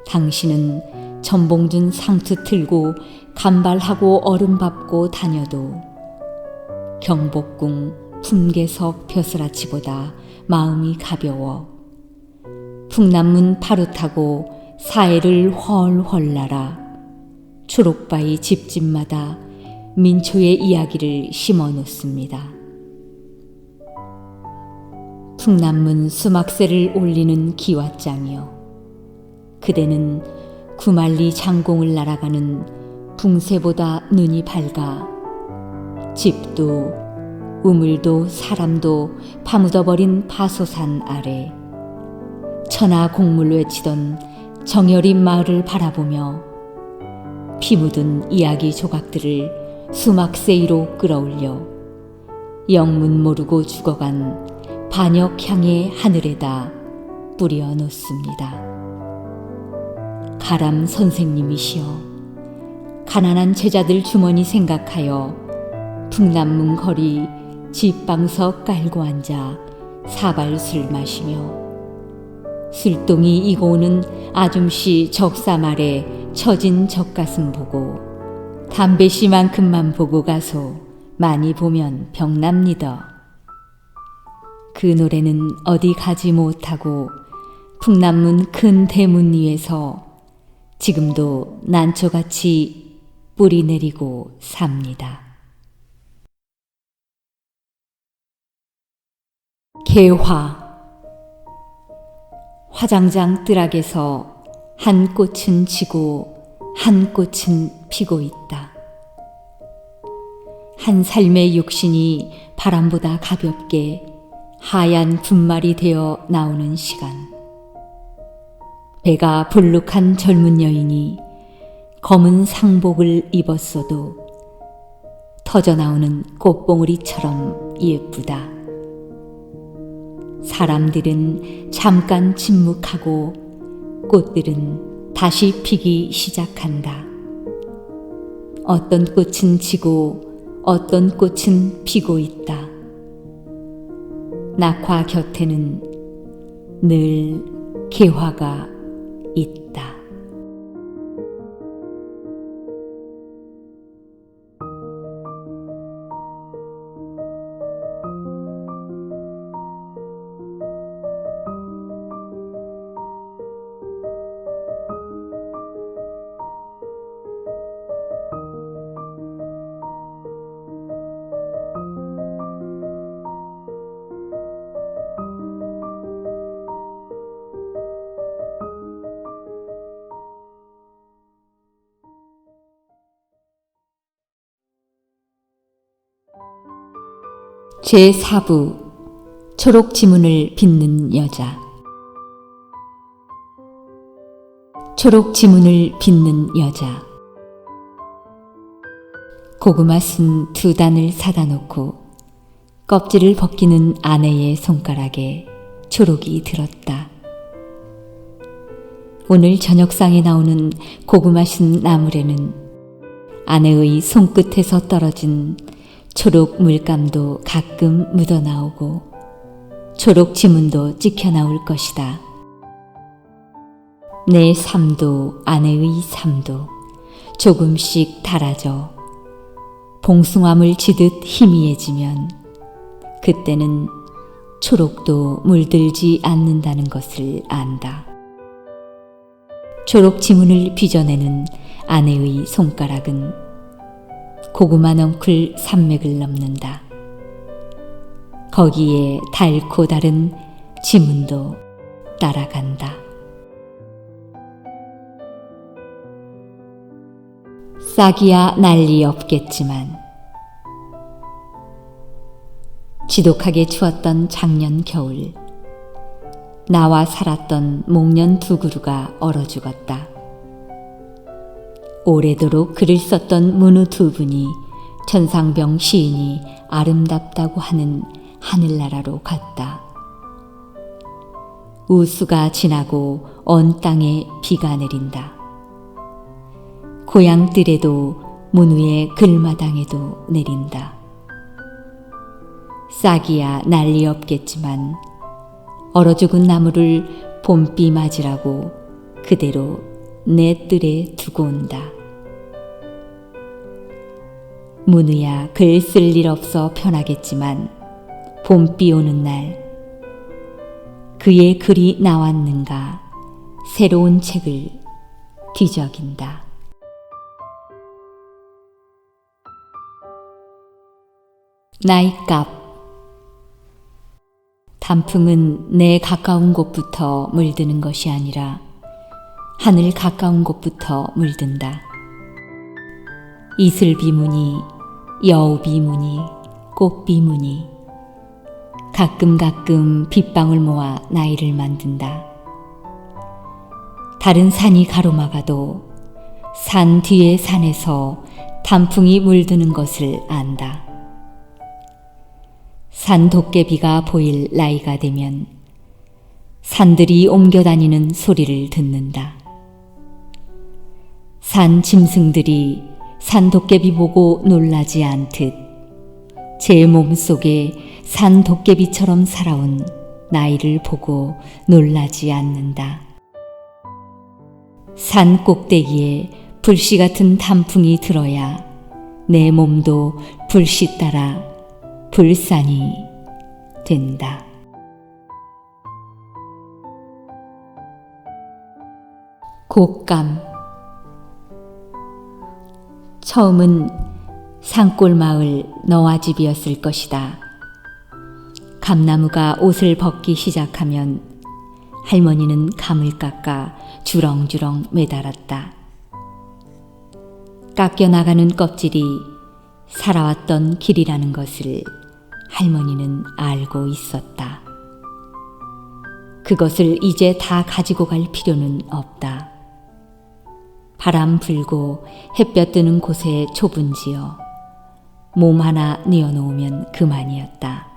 당신은 전봉준 상투 틀고 간발하고 얼음 밟고 다녀도 경복궁 품계석 벼슬아치보다 마음이 가벼워 풍남문 파루 타고 사해를 헐헐 날아 초록바위 집집마다 민초의 이야기를 심어 놓습니다. 풍남문 수막새를 올리는 기왓장이여. 그대는 구만리 장공을 날아가는 붕새보다 눈이 밝아 집도 우물도 사람도 파묻어버린 파소산 아래 천하 공물 외치던 정열인 마을을 바라보며 피 묻은 이야기 조각들을 수막새이로 끌어올려 영문 모르고 죽어간 반역향의 하늘에다 뿌려 놓습니다. 가람 선생님이시여, 가난한 제자들 주머니 생각하여 풍남문 거리 집방석 깔고 앉아 사발술 마시며 술동이 익어오는 아줌씨 적사말에 처진 젖가슴 보고 담배씨만큼만 보고 가소 많이 보면 병납니다. 그 노래는 어디 가지 못하고 풍남문 큰 대문 위에서 지금도 난초같이 뿌리 내리고 삽니다. 개화. 화장장 뜰락에서 한 꽃은 지고 한 꽃은 피고 있다. 한 삶의 육신이 바람보다 가볍게 하얀 분말이 되어 나오는 시간. 배가 불룩한 젊은 여인이 검은 상복을 입었어도 터져나오는 꽃봉오리처럼 예쁘다. 사람들은 잠깐 침묵하고 꽃들은 다시 피기 시작한다. 어떤 꽃은 지고 어떤 꽃은 피고 있다. 낙화 곁에는 늘 개화가 있다. 제4부 초록 지문을 빚는 여자. 초록 지문을 빚는 여자. 고구마 순 2단을 사다 놓고 껍질을 벗기는 아내의 손가락에 초록이 들었다. 오늘 저녁상에 나오는 고구마 순 나물에는 아내의 손끝에서 떨어진 초록 물감도 가끔 묻어나오고 초록 지문도 찍혀 나올 것이다. 내 삶도 아내의 삶도 조금씩 닳아져 봉숭아물 지듯 희미해지면 그때는 초록도 물들지 않는다는 것을 안다. 초록 지문을 빚어내는 아내의 손가락은 고구마 넝쿨 산맥을 넘는다. 거기에 닳고 다른 지문도 따라간다. 싹이야 난리 없겠지만 지독하게 추웠던 작년 겨울 나와 살았던 목련 2그루가 얼어 죽었다. 오래도록 글을 썼던 문우 2분이 천상병 시인이 아름답다고 하는 하늘나라로 갔다. 우수가 지나고 언 땅에 비가 내린다. 고향뜰에도 문우의 글마당에도 내린다. 싹이야 난리 없겠지만 얼어 죽은 나무를 봄비 맞으라고 그대로 내 뜰에 두고 온다. 문우야 글 쓸 일 없어 편하겠지만 봄비 오는 날 그의 글이 나왔는가 새로운 책을 뒤적인다. 나이값. 단풍은 내 가까운 곳부터 물드는 것이 아니라 하늘 가까운 곳부터 물든다. 이슬비무늬, 여우비무늬, 꽃비무늬 가끔 빗방울 모아 나이를 만든다. 다른 산이 가로막아도 산 뒤의 산에서 단풍이 물드는 것을 안다. 산 도깨비가 보일 나이가 되면 산들이 옮겨다니는 소리를 듣는다. 산 짐승들이 산 도깨비 보고 놀라지 않듯 제 몸속에 산 도깨비처럼 살아온 나이를 보고 놀라지 않는다. 산 꼭대기에 불씨 같은 단풍이 들어야 내 몸도 불씨 따라 불산이 된다. 곶감. 처음은 산골 마을 너와 집이었을 것이다. 감나무가 옷을 벗기 시작하면 할머니는 감을 깎아 주렁주렁 매달았다. 깎여 나가는 껍질이 살아왔던 길이라는 것을 할머니는 알고 있었다. 그것을 이제 다 가지고 갈 필요는 없다. 바람 불고 햇볕 뜨는 곳에 초분지어 몸 하나 뉘어놓으면 그만이었다.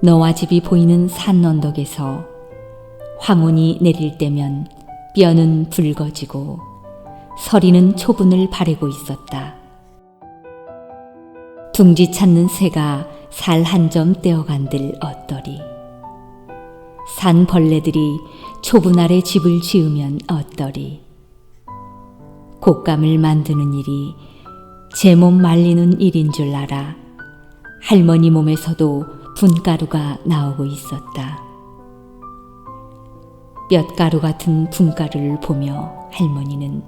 너와 집이 보이는 산 언덕에서 황혼이 내릴 때면 뼈는 붉어지고 서리는 초분을 바래고 있었다. 둥지 찾는 새가 살 한 점 떼어간들 어떠리. 산 벌레들이 초분 아래 집을 지으면 어떠리. 곶감을 만드는 일이 제 몸 말리는 일인 줄 알아 할머니 몸에서도 분가루가 나오고 있었다. 뼛가루 같은 분가루를 보며 할머니는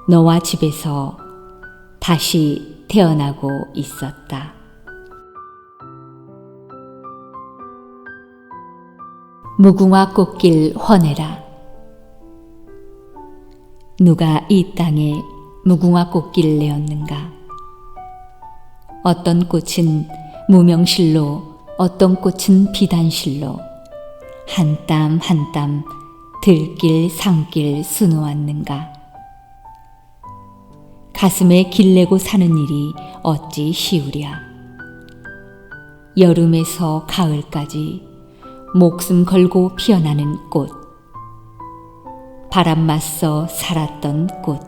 너와 집에서 다시 태어나고 있었다. 무궁화 꽃길 헌해라. 누가 이 땅에 무궁화 꽃길을 내었는가? 어떤 꽃은 무명실로, 어떤 꽃은 비단실로 한 땀 한 땀 들길 산길 수놓았는가? 가슴에 길 내고 사는 일이 어찌 쉬우랴. 여름에서 가을까지 목숨 걸고 피어나는 꽃, 바람 맞서 살았던 꽃,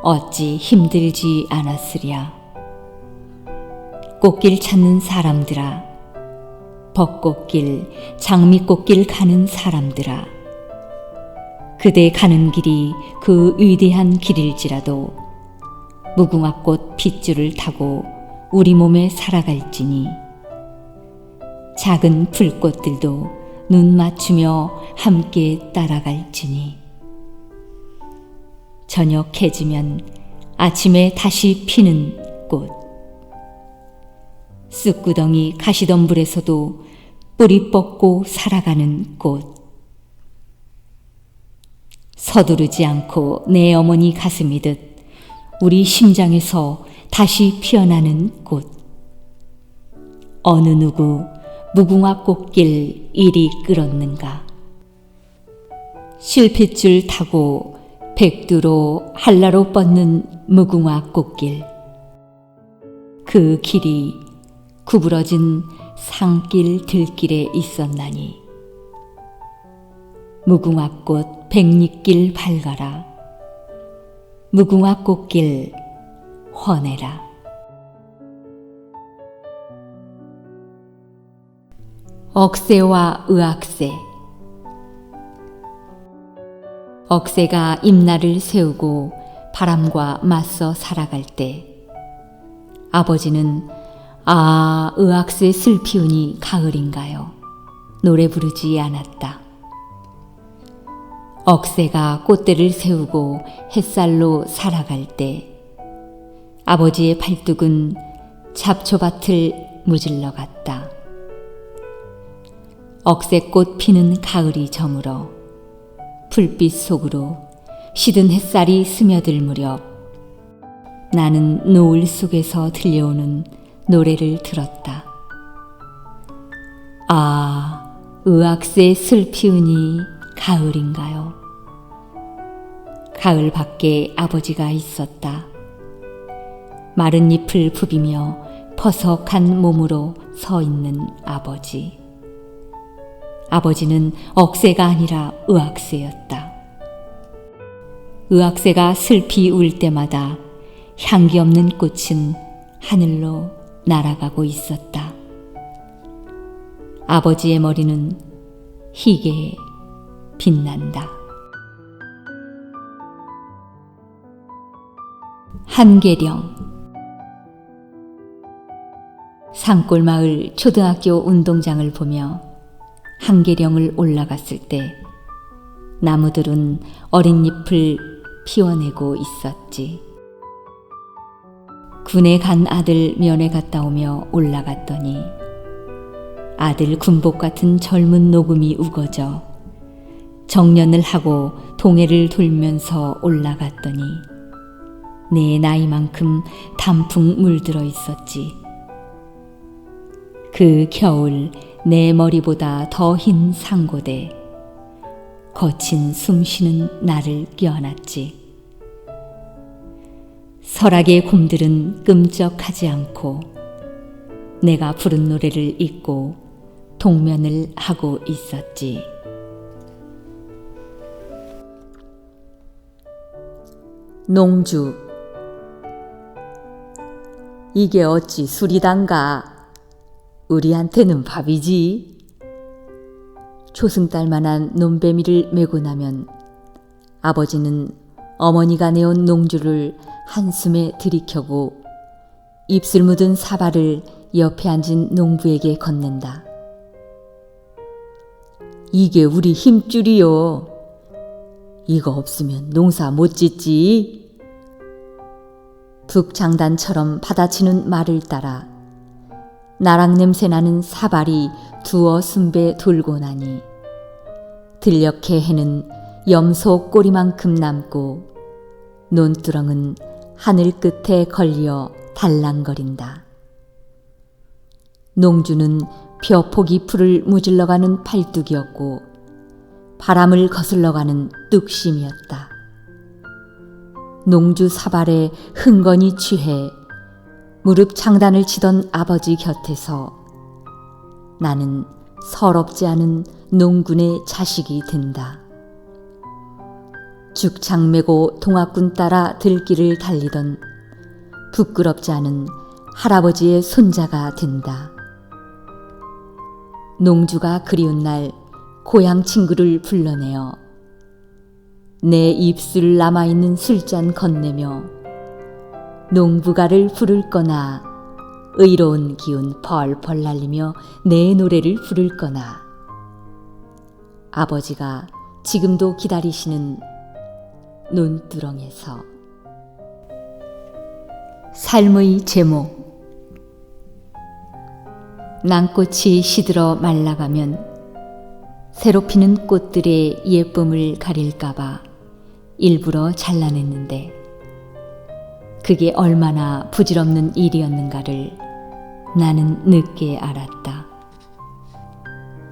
어찌 힘들지 않았으랴. 꽃길 찾는 사람들아, 벚꽃길, 장미꽃길 가는 사람들아, 그대 가는 길이 그 위대한 길일지라도 무궁화꽃 핏줄을 타고 우리 몸에 살아갈지니 작은 풀꽃들도 눈 맞추며 함께 따라갈지니 저녁 해지면 아침에 다시 피는 꽃, 쑥구덩이 가시덤불에서도 뿌리 뻗고 살아가는 꽃, 서두르지 않고 내 어머니 가슴이듯 우리 심장에서 다시 피어나는 꽃, 어느 누구 무궁화 꽃길 이리 끌었는가? 실핏줄 타고 백두로 한라로 뻗는 무궁화 꽃길, 그 길이 구부러진 산길 들길에 있었나니 무궁화꽃 백리길 밝아라. 무궁화 꽃길 헌해라. 억새와 의악새. 억새가 잎날을 세우고 바람과 맞서 살아갈 때 아버지는 아, 의악새 슬 피우니 가을인가요? 노래 부르지 않았다. 억새가 꽃대를 세우고 햇살로 살아갈 때 아버지의 팔뚝은 잡초밭을 무질러 갔다. 억새꽃 피는 가을이 저물어 불빛 속으로 시든 햇살이 스며들 무렵 나는 노을 속에서 들려오는 노래를 들었다. 아, 의악새 슬 피우니 가을인가요? 가을 밖에 아버지가 있었다. 마른 잎을 부비며 퍼석한 몸으로 서 있는 아버지. 아버지는 억새가 아니라 의악새였다. 의악새가 슬피 울 때마다 향기 없는 꽃은 하늘로 날아가고 있었다. 아버지의 머리는 희게 빛난다. 한계령. 산골마을 초등학교 운동장을 보며 한계령을 올라갔을 때 나무들은 어린 잎을 피워내고 있었지. 군에 간 아들 면회 갔다 오며 올라갔더니 아들 군복 같은 젊은 녹음이 우거져 정년을 하고 동해를 돌면서 올라갔더니 내 나이만큼 단풍 물들어 있었지. 그 겨울 내 머리보다 더 흰 상고대 거친 숨쉬는 나를 껴안았지. 설악의 곰들은 끔적하지 않고 내가 부른 노래를 잊고 동면을 하고 있었지. 농주. 이게 어찌 술이단가? 우리한테는 밥이지. 초승달만한 논배미를 메고 나면 아버지는 어머니가 내온 농주를 한숨에 들이켜고 입술 묻은 사발을 옆에 앉은 농부에게 건넨다. 이게 우리 힘줄이요. 이거 없으면 농사 못 짓지. 북장단처럼 받아치는 말을 따라 나락 냄새나는 사발이 두어 순배 돌고 나니 들녘의 해는 염소 꼬리만큼 남고 논두렁은 하늘 끝에 걸려 달랑거린다. 농주는 벼포기 풀을 무질러가는 팔뚝이었고 바람을 거슬러가는 뚝심이었다. 농주 사발에 흥건히 취해 무릎 창단을 치던 아버지 곁에서 나는 서럽지 않은 농군의 자식이 된다. 죽창 메고 동학군 따라 들길을 달리던 부끄럽지 않은 할아버지의 손자가 된다. 농주가 그리운 날 고향 친구를 불러내어 내 입술 남아있는 술잔 건네며 농부가를 부를 거나 의로운 기운 펄펄 날리며 내 노래를 부를 거나 아버지가 지금도 기다리시는 논두렁에서. 삶의 제목. 난꽃이 시들어 말라가면 새로 피는 꽃들의 예쁨을 가릴까봐 일부러 잘라냈는데 그게 얼마나 부질없는 일이었는가를 나는 늦게 알았다.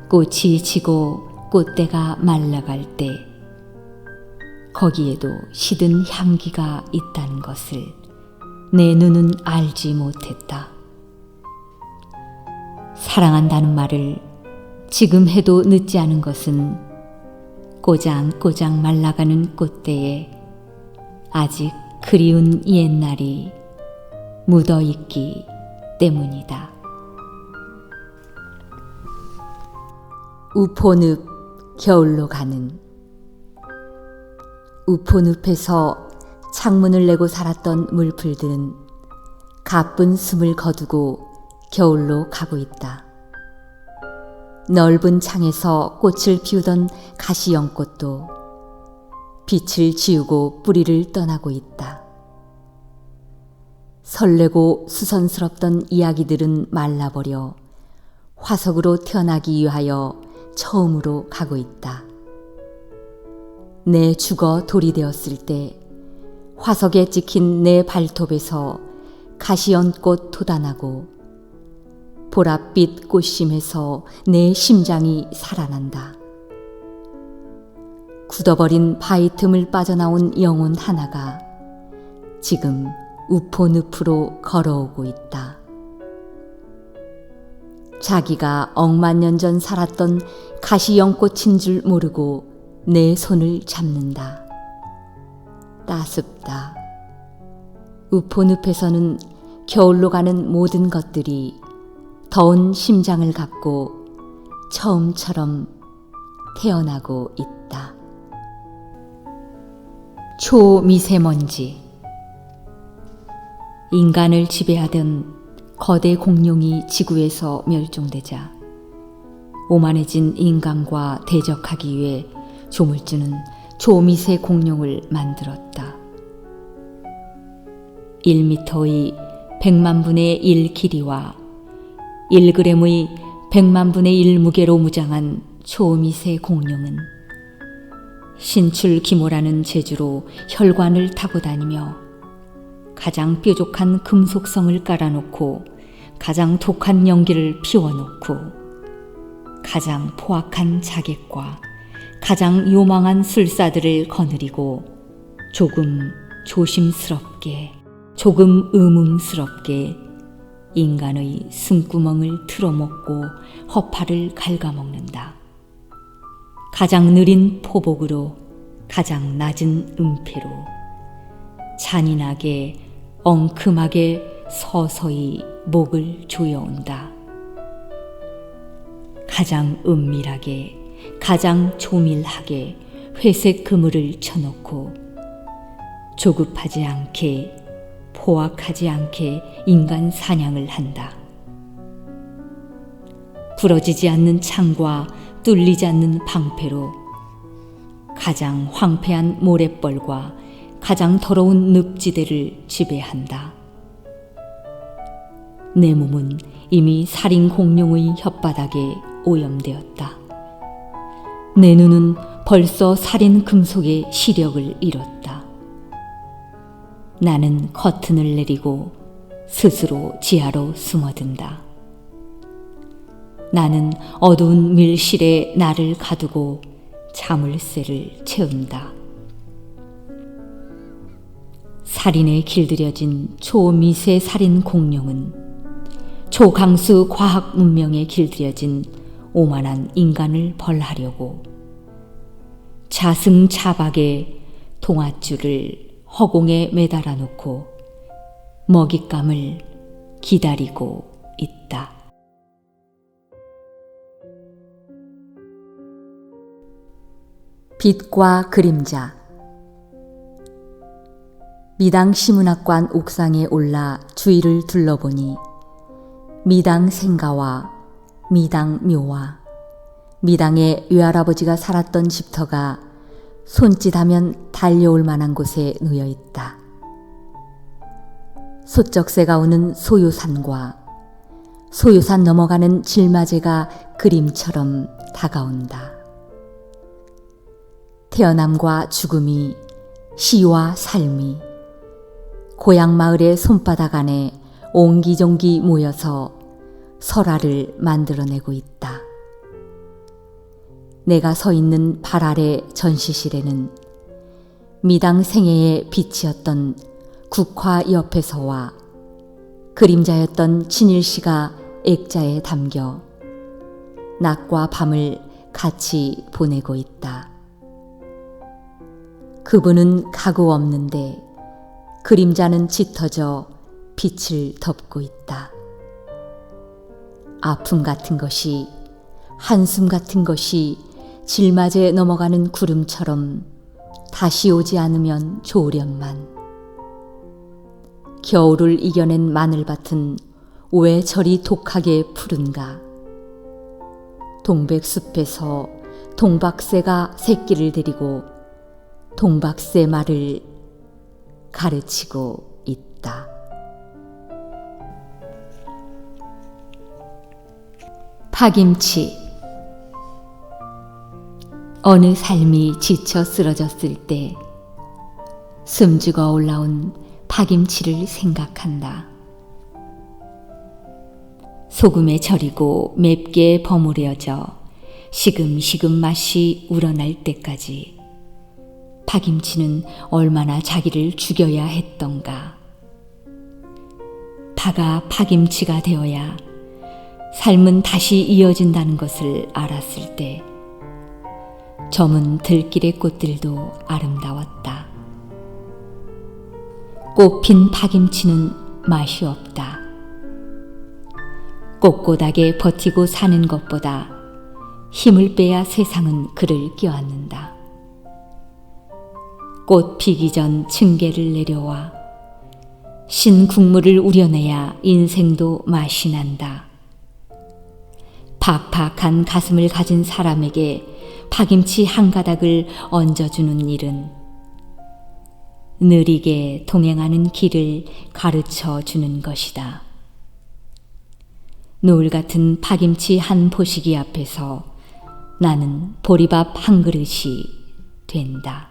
꽃이 지고 꽃대가 말라갈 때 거기에도 시든 향기가 있다는 것을 내 눈은 알지 못했다. 사랑한다는 말을 지금 해도 늦지 않은 것은 꼬장꼬장 말라가는 꽃대에 아직 그리운 옛날이 묻어있기 때문이다. 우포늪 겨울로 가는. 우포늪에서 창문을 내고 살았던 물풀들은 가쁜 숨을 거두고 겨울로 가고 있다. 넓은 창에서 꽃을 피우던 가시연꽃도 빛을 지우고 뿌리를 떠나고 있다. 설레고 수선스럽던 이야기들은 말라버려 화석으로 태어나기 위하여 처음으로 가고 있다. 내 죽어 돌이 되었을 때 화석에 찍힌 내 발톱에서 가시연꽃 돋아나고 보랏빛 꽃심에서 내 심장이 살아난다. 굳어버린 바위 틈을 빠져나온 영혼 하나가 지금 우포늪으로 걸어오고 있다. 자기가 억만 년 전 살았던 가시연꽃인 줄 모르고 내 손을 잡는다. 따숩다. 우포늪에서는 겨울로 가는 모든 것들이 더운 심장을 갖고 처음처럼 태어나고 있다. 초미세먼지. 인간을 지배하던 거대 공룡이 지구에서 멸종되자 오만해진 인간과 대적하기 위해 조물주는 초미세 공룡을 만들었다. 1m의 100만 분의 1 길이와 1g의 100만 분의 1 무게로 무장한 초미세 공룡은 신출기모라는 재주로 혈관을 타고 다니며 가장 뾰족한 금속성을 깔아놓고 가장 독한 연기를 피워놓고 가장 포악한 자객과 가장 요망한 술사들을 거느리고 조금 조심스럽게 조금 음음스럽게 인간의 숨구멍을 틀어먹고 허파를 갉아먹는다. 가장 느린 포복으로 가장 낮은 음패로 잔인하게 엉큼하게 서서히 목을 조여온다. 가장 은밀하게 가장 조밀하게 회색 그물을 쳐놓고 조급하지 않게 포악하지 않게 인간 사냥을 한다. 부러지지 않는 창과 뚫리지 않는 방패로 가장 황폐한 모래벌과 가장 더러운 늪지대를 지배한다. 내 몸은 이미 살인 공룡의 혓바닥에 오염되었다. 내 눈은 벌써 살인 금속의 시력을 잃었다. 나는 커튼을 내리고 스스로 지하로 숨어든다. 나는 어두운 밀실에 나를 가두고 자물쇠를 채운다. 살인에 길들여진 초미세 살인 공룡은 초강수 과학 문명에 길들여진 오만한 인간을 벌하려고 자승자박의 동아줄을 허공에 매달아 놓고 먹잇감을 기다리고 있다. 빛과 그림자. 미당 시문학관 옥상에 올라 주위를 둘러보니 미당 생가와 미당 묘와 미당의 외할아버지가 살았던 집터가 손짓하면 달려올 만한 곳에 놓여 있다. 소쩍새가 오는 소요산과 소요산 넘어가는 질마제가 그림처럼 다가온다. 태어남과 죽음이 시와 삶이 고향 마을의 손바닥 안에 옹기종기 모여서 설화를 만들어내고 있다. 내가 서 있는 발 아래 전시실에는 미당 생애의 빛이었던 국화 옆에서와 그림자였던 진일씨가 액자에 담겨 낮과 밤을 같이 보내고 있다. 그분은 가구 없는데 그림자는 짙어져 빛을 덮고 있다. 아픔 같은 것이 한숨 같은 것이 질맞에 넘어가는 구름처럼 다시 오지 않으면 좋으련만. 겨울을 이겨낸 마늘밭은 왜 저리 독하게 푸른가. 동백숲에서 동박새가 새끼를 데리고 동박새 말을 가르치고 있다. 파김치. 어느 삶이 지쳐 쓰러졌을 때 숨죽어 올라온 파김치를 생각한다. 소금에 절이고 맵게 버무려져 시금시금 맛이 우러날 때까지 파김치는 얼마나 자기를 죽여야 했던가. 파가 파김치가 되어야 삶은 다시 이어진다는 것을 알았을 때 저문 들길의 꽃들도 아름다웠다. 꽃핀 파김치는 맛이 없다. 꼿꼿하게 버티고 사는 것보다 힘을 빼야 세상은 그를 껴안는다. 꽃 피기 전 층계를 내려와 신 국물을 우려내야 인생도 맛이 난다. 팍팍한 가슴을 가진 사람에게 파김치 한 가닥을 얹어주는 일은 느리게 동행하는 길을 가르쳐 주는 것이다. 노을 같은 파김치 한 포시기 앞에서 나는 보리밥 한 그릇이 된다.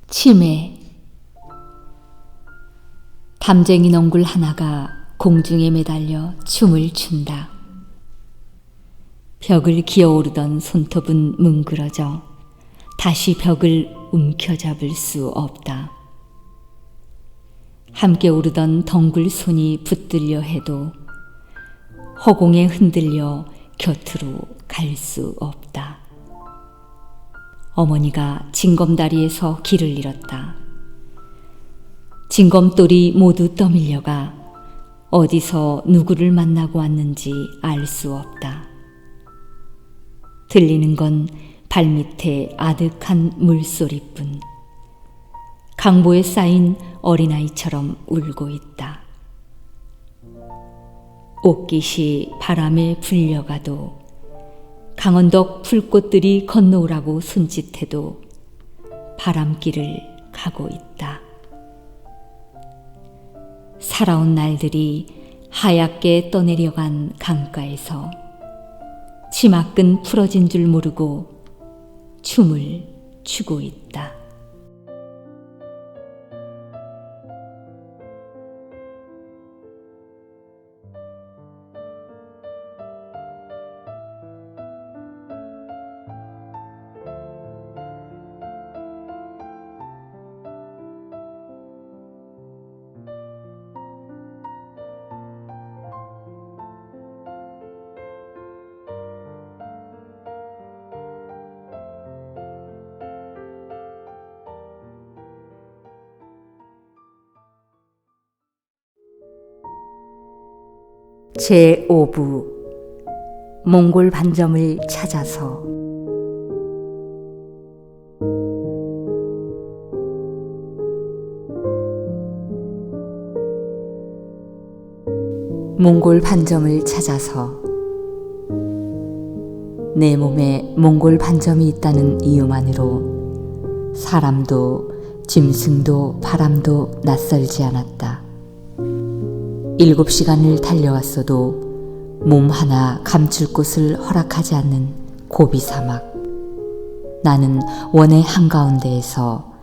치매. 담쟁이 넝굴 하나가 공중에 매달려 춤을 춘다. 벽을 기어오르던 손톱은 뭉그러져 다시 벽을 움켜잡을 수 없다. 함께 오르던 덩굴 손이 붙들려 해도 허공에 흔들려 곁으로 갈 수 없다. 어머니가 징검다리에서 길을 잃었다. 징검돌이 모두 떠밀려가 어디서 누구를 만나고 왔는지 알 수 없다. 들리는 건 발밑에 아득한 물소리뿐. 강보에 쌓인 어린아이처럼 울고 있다. 옷깃이 바람에 불려가도 강원덕 풀꽃들이 건너오라고 손짓해도 바람길을 가고 있다. 살아온 날들이 하얗게 떠내려간 강가에서 치마끈 풀어진 줄 모르고 춤을 추고 있다. 제5부 몽골 반점을 찾아서. 몽골 반점을 찾아서. 내 몸에 몽골 반점이 있다는 이유만으로 사람도 짐승도 바람도 낯설지 않았다. 7시간을 달려왔어도 몸 하나 감출 곳을 허락하지 않는 고비 사막. 나는 원의 한가운데에서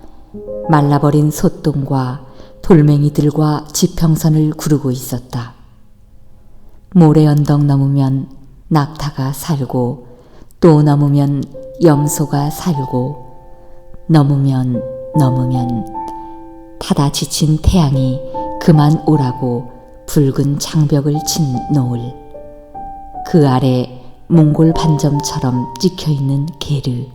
말라버린 솥동과 돌멩이들과 지평선을 구르고 있었다. 모래 언덕 넘으면 낙타가 살고 또 넘으면 염소가 살고 넘으면 타다 지친 태양이 그만 오라고 붉은 장벽을 친 노을, 그 아래 몽골 반점처럼 찍혀있는 게르,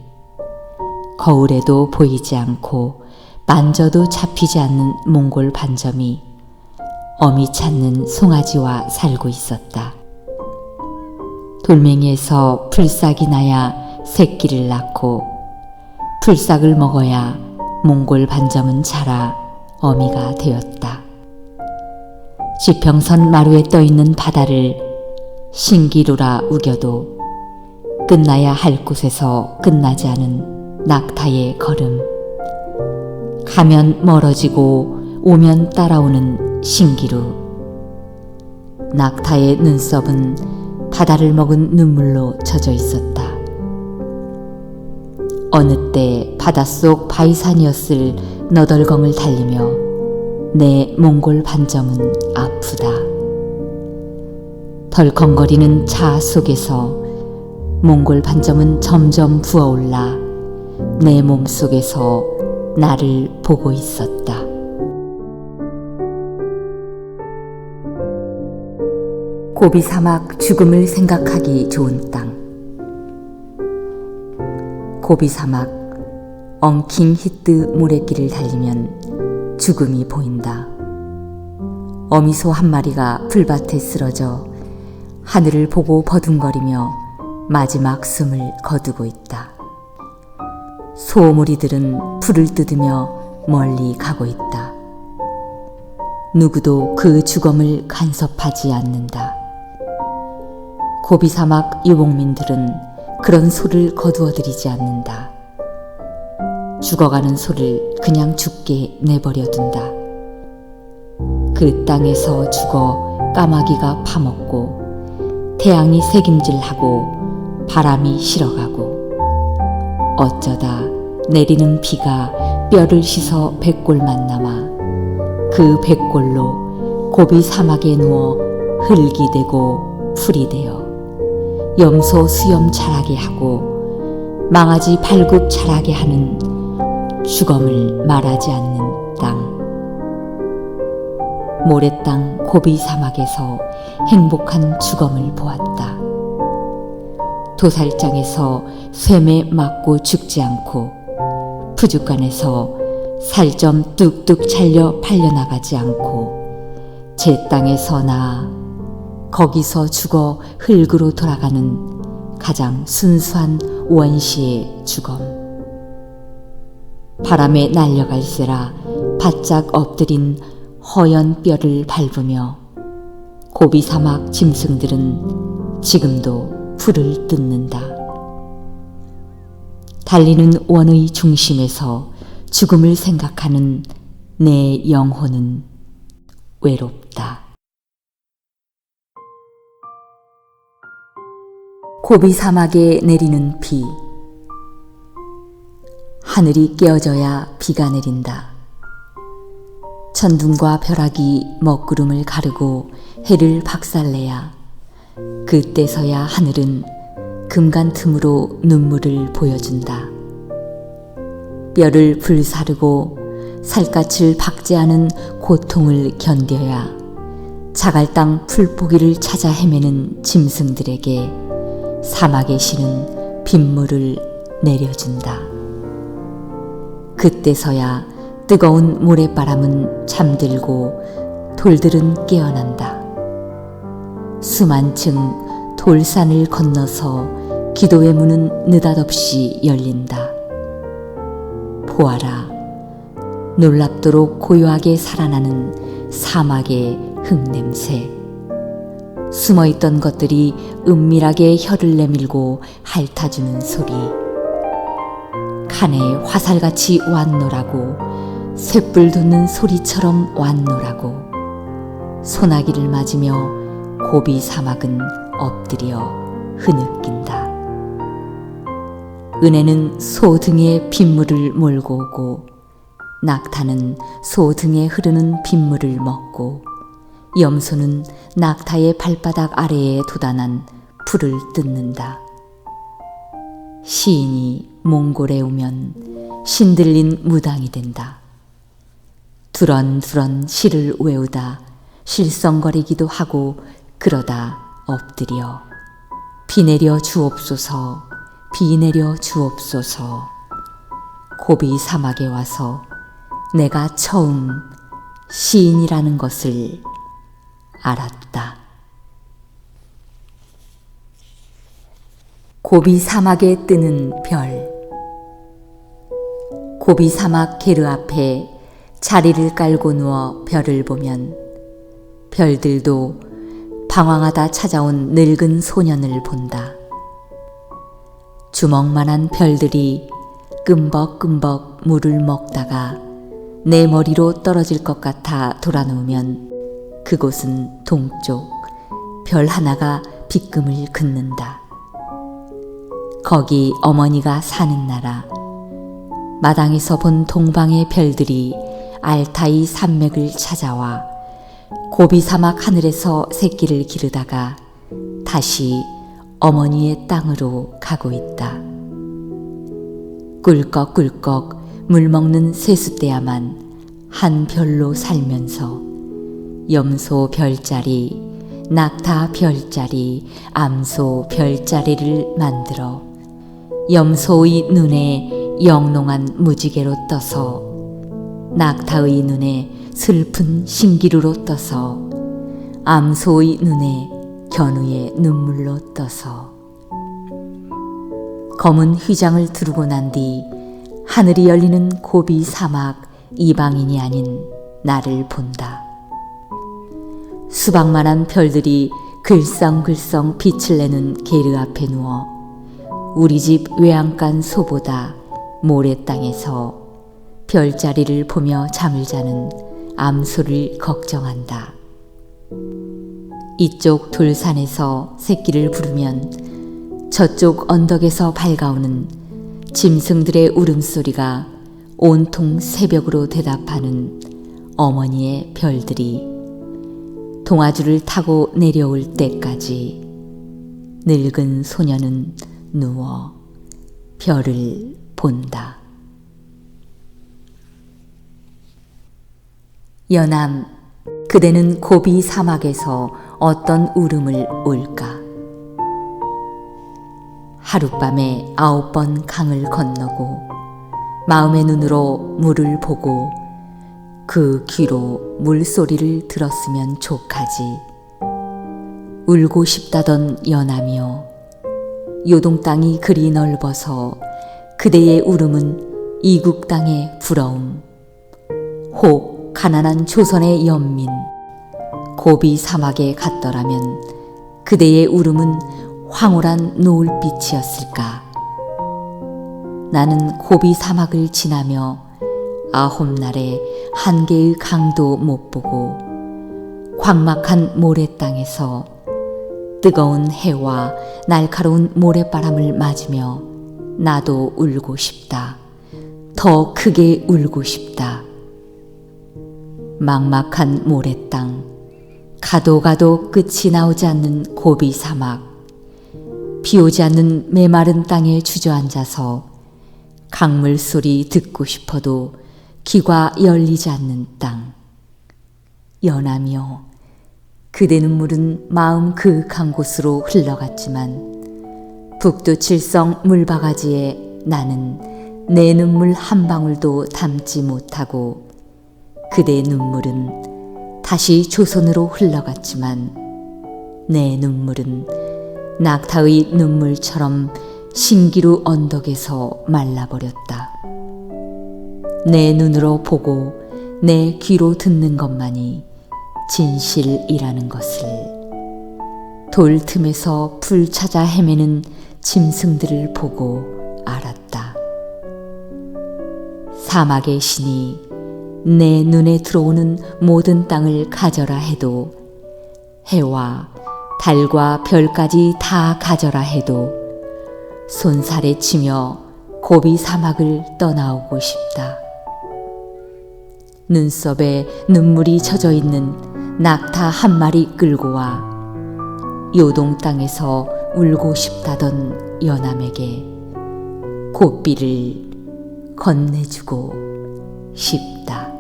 거울에도 보이지 않고 만져도 잡히지 않는 몽골 반점이 어미 찾는 송아지와 살고 있었다. 돌멩이에서 풀싹이 나야 새끼를 낳고 풀싹을 먹어야 몽골 반점은 자라 어미가 되었다. 지평선 마루에 떠있는 바다를 신기루라 우겨도 끝나야 할 곳에서 끝나지 않은 낙타의 걸음, 가면 멀어지고 오면 따라오는 신기루. 낙타의 눈썹은 바다를 먹은 눈물로 젖어 있었다. 어느 때 바닷속 바위산이었을 너덜검을 달리며 내 몽골 반점은 아프다. 덜컹거리는 차 속에서 몽골 반점은 점점 부어올라 내 몸속에서 나를 보고 있었다. 고비 사막, 죽음을 생각하기 좋은 땅. 고비 사막, 엉킨 히트 모래길을 달리면 죽음이 보인다. 어미소 한 마리가 풀밭에 쓰러져 하늘을 보고 버둥거리며 마지막 숨을 거두고 있다. 소무리들은 풀을 뜯으며 멀리 가고 있다. 누구도 그 죽음을 간섭하지 않는다. 고비사막 유목민들은 그런 소를 거두어들이지 않는다. 죽어가는 소를 그냥 죽게 내버려둔다. 그 땅에서 죽어 까마귀가 파먹고 태양이 새김질하고 바람이 실어가고 어쩌다 내리는 비가 뼈를 씻어 백골만 남아 그 백골로 고비 사막에 누워 흙이 되고 풀이 되어 염소 수염 자라게 하고 망아지 발굽 자라게 하는 죽음을 말하지 않는 땅. 모래땅 고비 사막에서 행복한 죽음을 보았다. 도살장에서 쇠매 맞고 죽지 않고 푸죽간에서 살점 뚝뚝 잘려 팔려나가지 않고 제 땅에서 나아 거기서 죽어 흙으로 돌아가는 가장 순수한 원시의 죽음. 바람에 날려갈세라 바짝 엎드린 허연 뼈를 밟으며 고비 사막 짐승들은 지금도 풀을 뜯는다. 달리는 원의 중심에서 죽음을 생각하는 내 영혼은 외롭다. 고비 사막에 내리는 비. 하늘이 깨어져야 비가 내린다. 천둥과 벼락이 먹구름을 가르고 해를 박살내야 그때서야 하늘은 금간 틈으로 눈물을 보여준다. 뼈를 불사르고 살갗을 박제하는 고통을 견뎌야 자갈땅 풀포기를 찾아 헤매는 짐승들에게 사막의 신은 빗물을 내려준다. 그때서야 뜨거운 모래바람은 잠들고 돌들은 깨어난다. 수만층 돌산을 건너서 기도의 문은 느닷없이 열린다. 보아라, 놀랍도록 고요하게 살아나는 사막의 흙냄새. 숨어있던 것들이 은밀하게 혀를 내밀고 핥아주는 소리. 칸에 화살같이 왔노라고, 쇳불 돋는 소리처럼 왔노라고. 소나기를 맞으며 고비 사막은 엎드려 흐느낀다. 은혜는 소 등에 빗물을 몰고 오고 낙타는 소 등에 흐르는 빗물을 먹고 염소는 낙타의 발바닥 아래에 돋아난 풀을 뜯는다. 시인이 몽골에 오면 신들린 무당이 된다. 두런두런 시를 외우다 실성거리기도 하고 그러다 엎드려 비 내려 주옵소서, 비 내려 주옵소서. 고비 사막에 와서 내가 처음 시인이라는 것을 알았다. 고비 사막에 뜨는 별. 고비 사막 게르 앞에 자리를 깔고 누워 별을 보면 별들도 방황하다 찾아온 늙은 소년을 본다. 주먹만한 별들이 끔벅끔벅 물을 먹다가 내 머리로 떨어질 것 같아 돌아누우면 그곳은 동쪽, 별 하나가 빗금을 긋는다. 거기 어머니가 사는 나라. 마당에서 본 동방의 별들이 알타이 산맥을 찾아와 고비 사막 하늘에서 새끼를 기르다가 다시 어머니의 땅으로 가고 있다. 꿀꺽꿀꺽 물 먹는 세숫대야만 한 별로 살면서 염소 별자리, 낙타 별자리, 암소 별자리를 만들어 염소의 눈에 영롱한 무지개로 떠서 낙타의 눈에 슬픈 신기루로 떠서 암소의 눈에 견우의 눈물로 떠서 검은 휘장을 두르고 난 뒤 하늘이 열리는 고비 사막 이방인이 아닌 나를 본다. 수박만한 별들이 글썽글썽 빛을 내는 게르 앞에 누워 우리 집 외양간 소보다 모래 땅에서 별자리를 보며 잠을 자는 암소를 걱정한다. 이쪽 돌산에서 새끼를 부르면 저쪽 언덕에서 밝아오는 짐승들의 울음소리가 온통 새벽으로 대답하는 어머니의 별들이 동아줄을 타고 내려올 때까지 늙은 소녀는 누워 별을 본다. 연암, 그대는 고비 사막에서 어떤 울음을 울까? 하룻밤에 9번 강을 건너고 마음의 눈으로 물을 보고 그 귀로 물소리를 들었으면 족하지. 울고 싶다던 연암이여, 요동 땅이 그리 넓어서 그대의 울음은 이국 땅의 부러움. 혹 가난한 조선의 연민, 고비 사막에 갔더라면 그대의 울음은 황홀한 노을빛이었을까. 나는 고비 사막을 지나며 9날에 한 개의 강도 못 보고 광막한 모래 땅에서 뜨거운 해와 날카로운 모래바람을 맞으며 나도 울고 싶다. 더 크게 울고 싶다. 막막한 모래 땅, 가도 끝이 나오지 않는 고비 사막, 비오지 않는 메마른 땅에 주저앉아서 강물 소리 듣고 싶어도 귀가 열리지 않는 땅. 연암이여, 그대 눈물은 마음 그윽한 곳으로 흘러갔지만 북두칠성 물바가지에 나는 내 눈물 한 방울도 담지 못하고 그대의 눈물은 다시 조선으로 흘러갔지만 내 눈물은 낙타의 눈물처럼 신기루 언덕에서 말라버렸다. 내 눈으로 보고 내 귀로 듣는 것만이 진실이라는 것을 돌 틈에서 풀 찾아 헤매는 짐승들을 보고 알았다. 사막의 신이 내 눈에 들어오는 모든 땅을 가져라 해도, 해와 달과 별까지 다 가져라 해도 손살에 치며 고비 사막을 떠나오고 싶다. 눈썹에 눈물이 젖어 있는 낙타 한 마리 끌고 와 요동 땅에서 울고 싶다던 연암에게 고삐를 건네주고 싶다.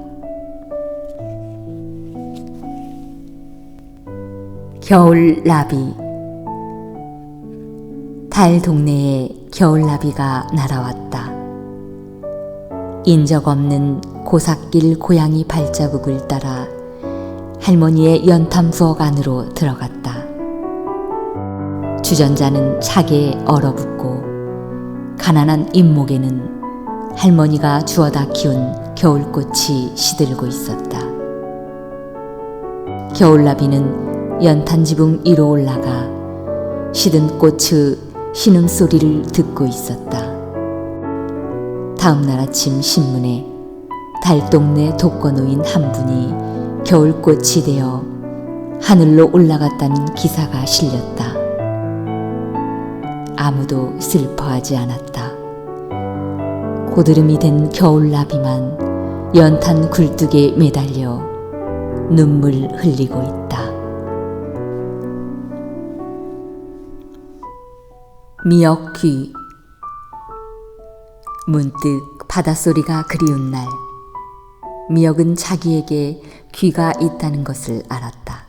겨울나비. 달 동네에 겨울나비가 날아왔다. 인적 없는 고삿길 고양이 발자국을 따라 할머니의 연탄 부엌 안으로 들어갔다. 주전자는 차게 얼어붙고 가난한 잇목에는 할머니가 주워다 키운 겨울꽃이 시들고 있었다. 겨울나비는 연탄 지붕 위로 올라가 시든 꽃의 신음소리를 듣고 있었다. 다음 날 아침 신문에 달동네 독거노인 한 분이 겨울꽃이 되어 하늘로 올라갔다는 기사가 실렸다. 아무도 슬퍼하지 않았다. 고드름이 된 겨울나비만 연탄 굴뚝에 매달려 눈물 흘리고 있다. 미역귀. 문득 바닷소리가 그리운 날, 미역은 자기에게 귀가 있다는 것을 알았다.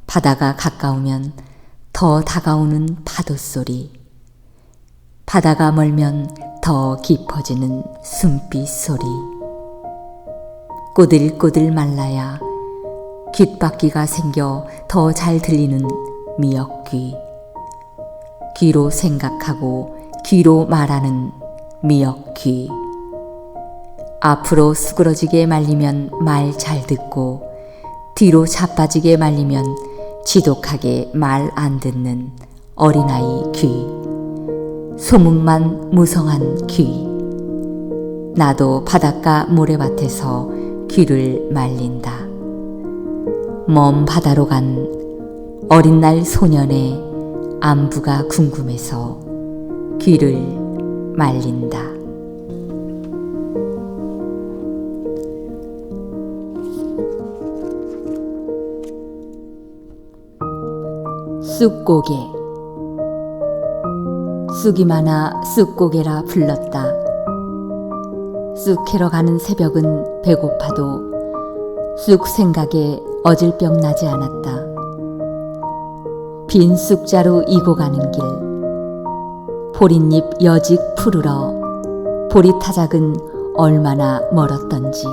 바다가 가까우면 더 다가오는 파도소리, 바다가 멀면 더 깊어지는 숨빛 소리, 꼬들꼬들 말라야 귓바퀴가 생겨 더 잘 들리는 미역귀. 귀로 생각하고 귀로 말하는 미역귀. 앞으로 수그러지게 말리면 말 잘 듣고 뒤로 자빠지게 말리면 지독하게 말 안 듣는 어린아이 귀. 소문만 무성한 귀. 나도 바닷가 모래밭에서 귀를 말린다. 먼 바다로 간 어린 날 소년의 안부가 궁금해서 귀를 말린다. 쑥고개. 쑥이 많아 쑥고개라 불렀다. 쑥 캐러 가는 새벽은 배고파도 쑥 생각에 어질병 나지 않았다. 빈 쑥자루 이고 가는 길. 보릿잎 여직 푸르러 보릿타작은 얼마나 멀었던지.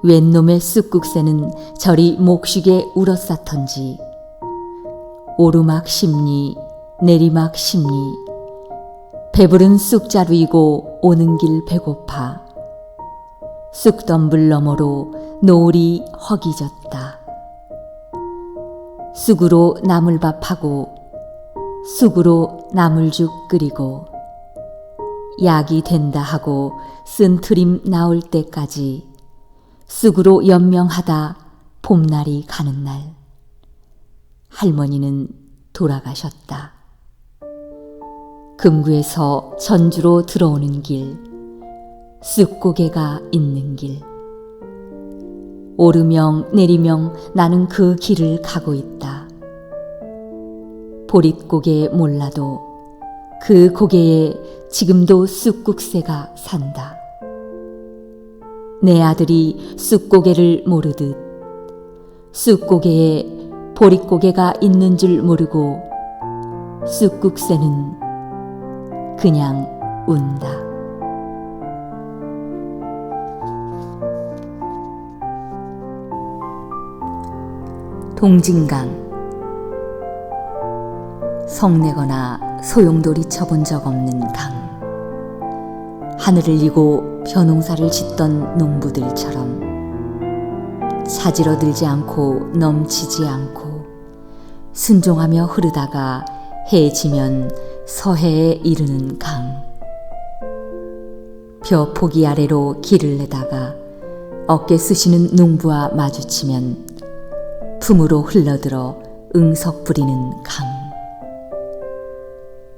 웬 놈의 쑥국새는 저리 목쉬게 울었사턴지. 오르막 심리 내리막 심리. 배부른 쑥자루이고 오는 길 배고파. 쑥덤불 너머로 노을이 허기졌다. 쑥으로 나물밥하고 쑥으로 나물죽 끓이고 약이 된다 하고 쓴트림 나올 때까지 쑥으로 연명하다 봄날이 가는 날 할머니는 돌아가셨다. 금구에서 전주로 들어오는 길, 쑥고개가 있는 길. 오르명 내리명 나는 그 길을 가고 있다. 보릿고개 몰라도 그 고개에 지금도 쑥국새가 산다. 내 아들이 쑥고개를 모르듯 쑥고개에 보릿고개가 있는 줄 모르고 쑥국새는 그냥 운다. 동진강. 성내거나 소용돌이 쳐본 적 없는 강. 하늘을 이고 벼농사를 짓던 농부들처럼 차지러 들지 않고 넘치지 않고 순종하며 흐르다가 해지면 서해에 이르는 강. 벼 포기 아래로 길을 내다가 어깨 쑤시는 농부와 마주치면 품으로 흘러들어 응석 부리는 강.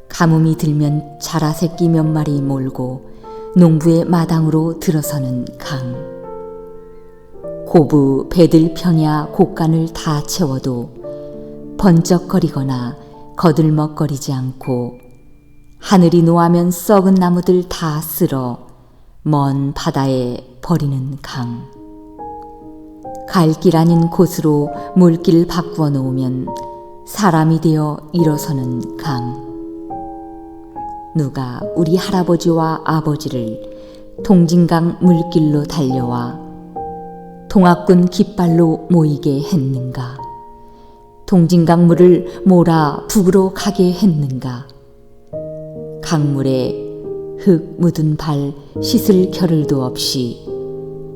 가뭄이 들면 자라 새끼 몇 마리 몰고 농부의 마당으로 들어서는 강. 고부 배들 평야 곡간을 다 채워도 번쩍거리거나 거들먹거리지 않고 하늘이 노하면 썩은 나무들 다 쓸어 먼 바다에 버리는 강. 갈 길 아닌 곳으로 물길 바꾸어 놓으면 사람이 되어 일어서는 강. 누가 우리 할아버지와 아버지를 동진강 물길로 달려와 동학군 깃발로 모이게 했는가? 동진강 물을 몰아 북으로 가게 했는가? 강물에 흙 묻은 발 씻을 겨를도 없이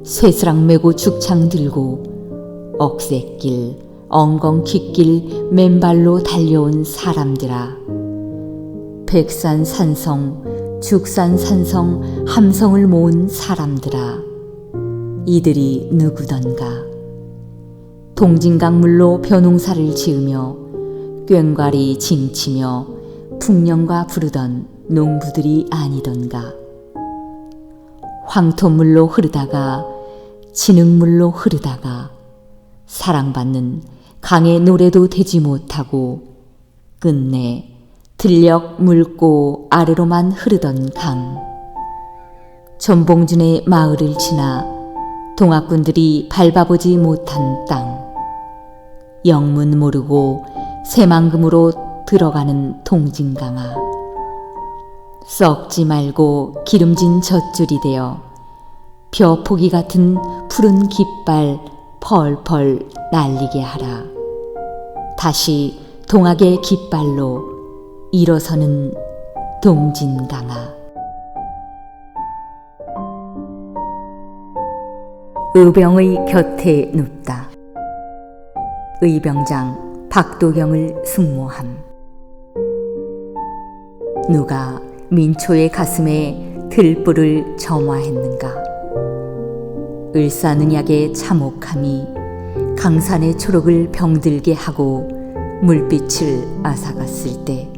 쇠스랑 메고 죽창 들고 억새길 엉겅퀴길 맨발로 달려온 사람들아. 백산산성 죽산산성 함성을 모은 사람들아. 이들이 누구던가. 동진강물로 벼농사를 지으며 꽹과리 징치며 풍년과 부르던 농부들이 아니던가. 황토물로 흐르다가 진흙물로 흐르다가 사랑받는 강의 노래도 되지 못하고 끝내 들녘 묽고 아래로만 흐르던 강. 전봉준의 마을을 지나 동학군들이 밟아보지 못한 땅. 영문 모르고 새만금으로 들어가는 동진강아. 썩지 말고 기름진 젖줄이 되어 벼포기 같은 푸른 깃발 펄펄 날리게 하라. 다시 동학의 깃발로 일어서는 동진강아. 의병의 곁에 눕다. 의병장 박도경을 숙모함. 누가 민초의 가슴에 들불을 점화했는가. 을사능약의 참혹함이 강산의 초록을 병들게 하고 물빛을 앗아갔을 때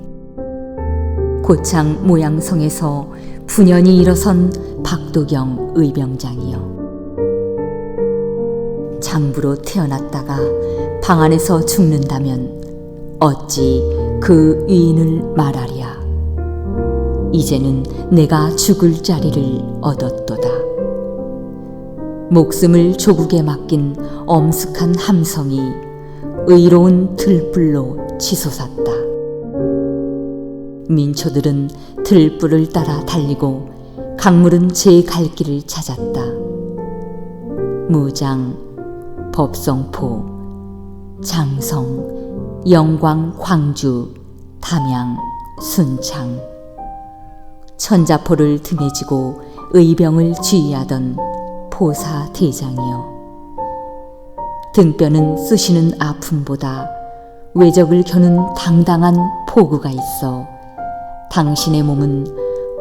고창 모양성에서 분연히 일어선 박도경 의병장이여, 장부로 태어났다가 방 안에서 죽는다면 어찌 그 위인을 말하랴. 이제는 내가 죽을 자리를 얻었도다. 목숨을 조국에 맡긴 엄숙한 함성이 의로운 들불로 치솟았다. 민초들은 들불을 따라 달리고 강물은 제 갈 길을 찾았다. 무장, 법성포, 장성, 영광, 광주, 담양, 순창, 천자포를 등에 지고 의병을 지휘하던 포사 대장이여, 등뼈는 쑤시는 아픔보다 외적을 겨눈 당당한 포구가 있어 당신의 몸은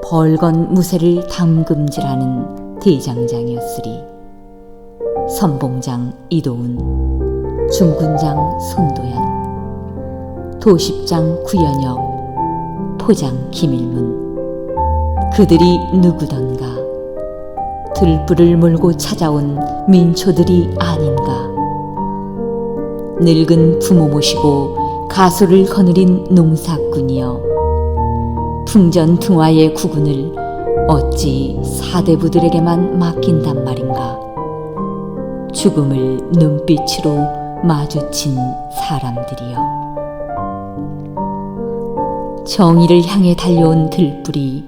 벌건 무쇠를 담금질하는 대장장이었으리. 선봉장 이도훈, 중군장 손도연, 도십장 구현역, 포장 김일문, 그들이 누구던가. 들불을 몰고 찾아온 민초들이 아닌가. 늙은 부모 모시고 가소를 거느린 농사꾼이여, 풍전등화의 구군을 어찌 사대부들에게만 맡긴단 말인가. 죽음을 눈빛으로 마주친 사람들이여, 정의를 향해 달려온 들불이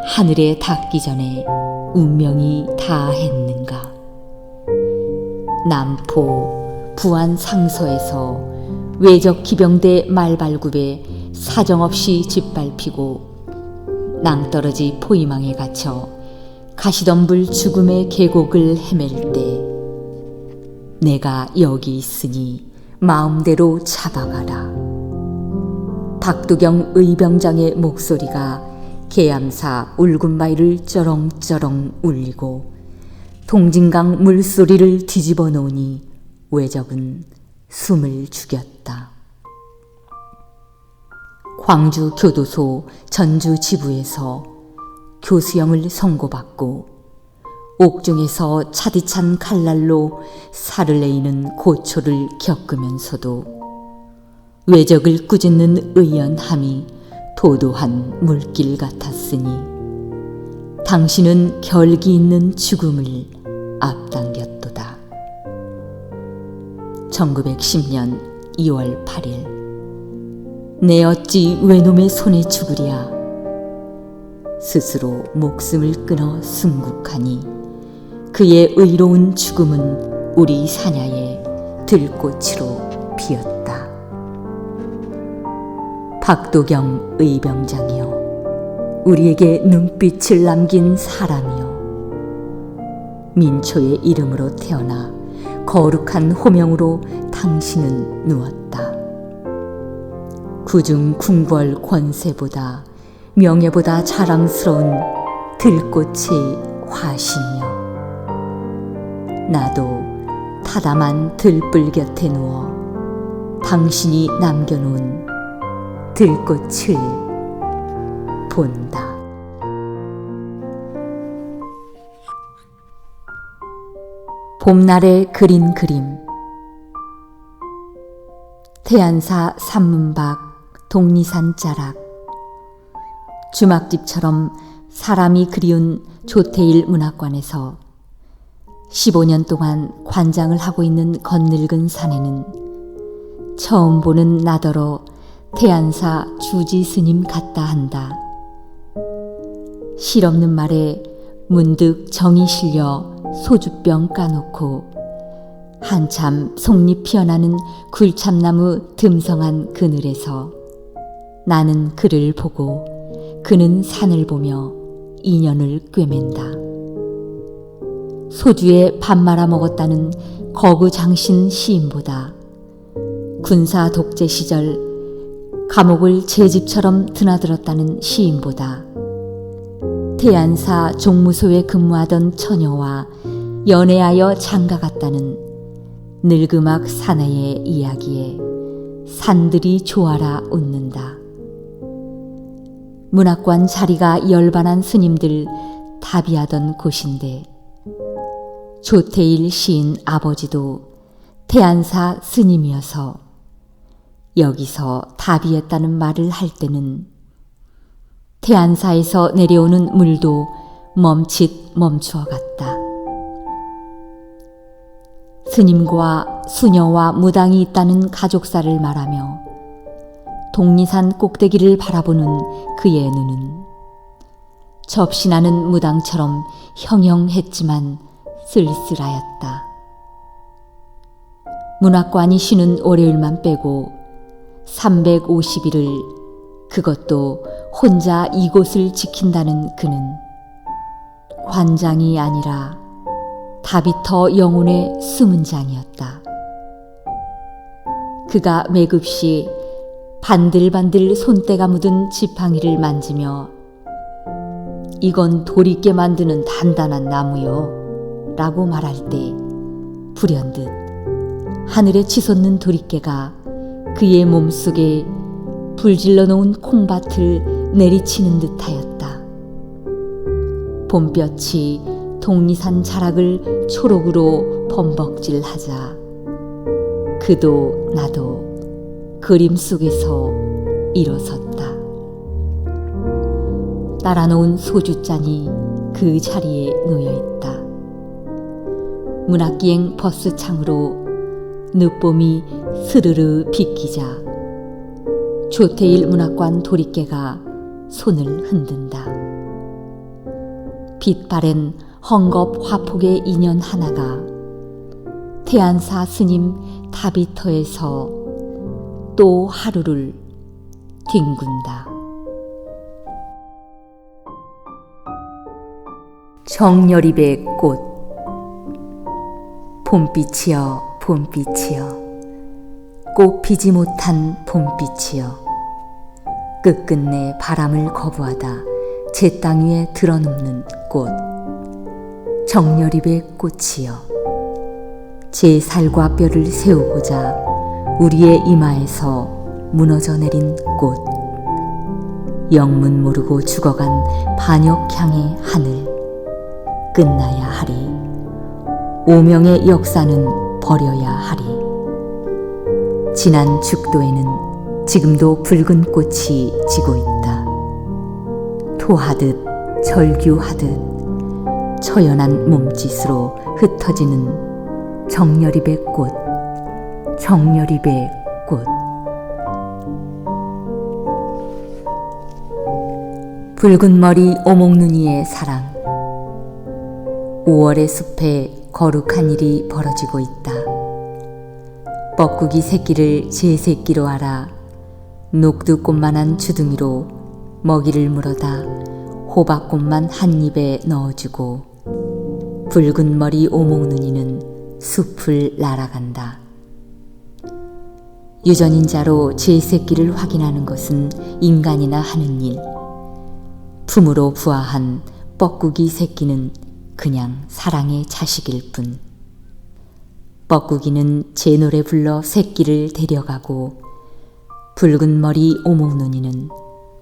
하늘에 닿기 전에 운명이 다했는가. 남포 부안 상서에서 외적 기병대 말발굽에 사정없이 짓밟히고 낭떠러지 포위망에 갇혀 가시덤불 죽음의 계곡을 헤맬 때 내가 여기 있으니 마음대로 잡아가라. 박도경 의병장의 목소리가 계암사 울군바위를 쩌렁쩌렁 울리고 동진강 물소리를 뒤집어 놓으니 외적은 숨을 죽였다. 광주 교도소 전주 지부에서 교수형을 선고받고 옥중에서 차디찬 칼날로 살을 내이는 고초를 겪으면서도 외적을 꾸짖는 의연함이 도도한 물길 같았으니 당신은 결기 있는 죽음을 앞당겼도다. 1910년 2월 8일. 내 어찌 외놈의 손에 죽으랴. 스스로 목숨을 끊어 순국하니 그의 의로운 죽음은 우리 사냐에 들꽃으로 피었다. 박도경 의병장이여, 우리에게 눈빛을 남긴 사람이여, 민초의 이름으로 태어나 거룩한 호명으로 당신은 누웠다. 구중 궁궐 권세보다 명예보다 자랑스러운 들꽃의 화신이여, 나도 타담한 들불 곁에 누워 당신이 남겨놓은 들꽃을 본다. 봄날에 그린 그림. 태안사 산문박 독리산 자락. 주막집처럼 사람이 그리운 조태일 문학관에서 15년 동안 관장을 하고 있는 건늙은 사내는 처음 보는 나더러 태안사 주지 스님 같다 한다. 실없는 말에 문득 정이 실려 소주병 까놓고 한참 속잎 피어나는 굴참나무 듬성한 그늘에서 나는 그를 보고 그는 산을 보며 인연을 꿰맨다. 소주에 밥 말아 먹었다는 거구장신 시인보다 군사 독재 시절 감옥을 제 집처럼 드나들었다는 시인보다 태안사 종무소에 근무하던 처녀와 연애하여 장가갔다는 늙음악 사내의 이야기에 산들이 좋아라 웃는다. 문학관 자리가 열반한 스님들 답이하던 곳인데 조태일 시인 아버지도 태안사 스님이어서 여기서 답이했다는 말을 할 때는 태안사에서 내려오는 물도 멈칫 멈추어 갔다. 스님과 수녀와 무당이 있다는 가족사를 말하며 독리산 꼭대기를 바라보는 그의 눈은 접신하는 무당처럼 형형했지만 쓸쓸하였다. 문학관이 쉬는 월요일만 빼고 350일을 그것도 혼자 이곳을 지킨다는 그는 관장이 아니라 다비터 영혼의 수문장이었다. 그가 매급시 반들반들 손때가 묻은 지팡이를 만지며 이건 돌 있게 만드는 단단한 나무요 라고 말할 때 불현듯 하늘에 치솟는 돌이깨가 그의 몸속에 불질러 놓은 콩밭을 내리치는 듯하였다. 봄볕이 독리산 자락을 초록으로 범벅질하자 그도 나도 그림 속에서 일어섰다. 따라놓은 소주잔이 그 자리에 놓여있다. 문학기행 버스 창으로 늦봄이 스르르 비키자 조태일 문학관 도리깨가 손을 흔든다. 빛바랜 헝겊 화폭의 인연 하나가 태안사 스님 다비터에서 또 하루를 뒹군다. 정열입의 꽃. 봄빛이여 봄빛이여 꽃 피지 못한 봄빛이여 끝끝내 바람을 거부하다 제 땅 위에 드러눕는 꽃. 정열입의 꽃이여 제 살과 뼈를 세우고자 우리의 이마에서 무너져 내린 꽃. 영문 모르고 죽어간 반역향의 하늘 끝나야 하리. 오명의 역사는 버려야 하리. 지난 죽도에는 지금도 붉은 꽃이 지고 있다. 토하듯 절규하듯 처연한 몸짓으로 흩어지는 정열입의 꽃. 정열입의 꽃. 붉은 머리 오목눈이의 사랑. 5월의 숲에 거룩한 일이 벌어지고 있다. 뻐꾸기 새끼를 제 새끼로 알아 녹두꽃만한 주둥이로 먹이를 물어다 호박꽃만 한 입에 넣어주고 붉은 머리 오목눈이는 숲을 날아간다. 유전인자로 제 새끼를 확인하는 것은 인간이나 하는 일. 품으로 부화한 뻐꾸기 새끼는 그냥 사랑의 자식일 뿐. 뻐꾸기는 제 노래 불러 새끼를 데려가고 붉은 머리 오목눈이는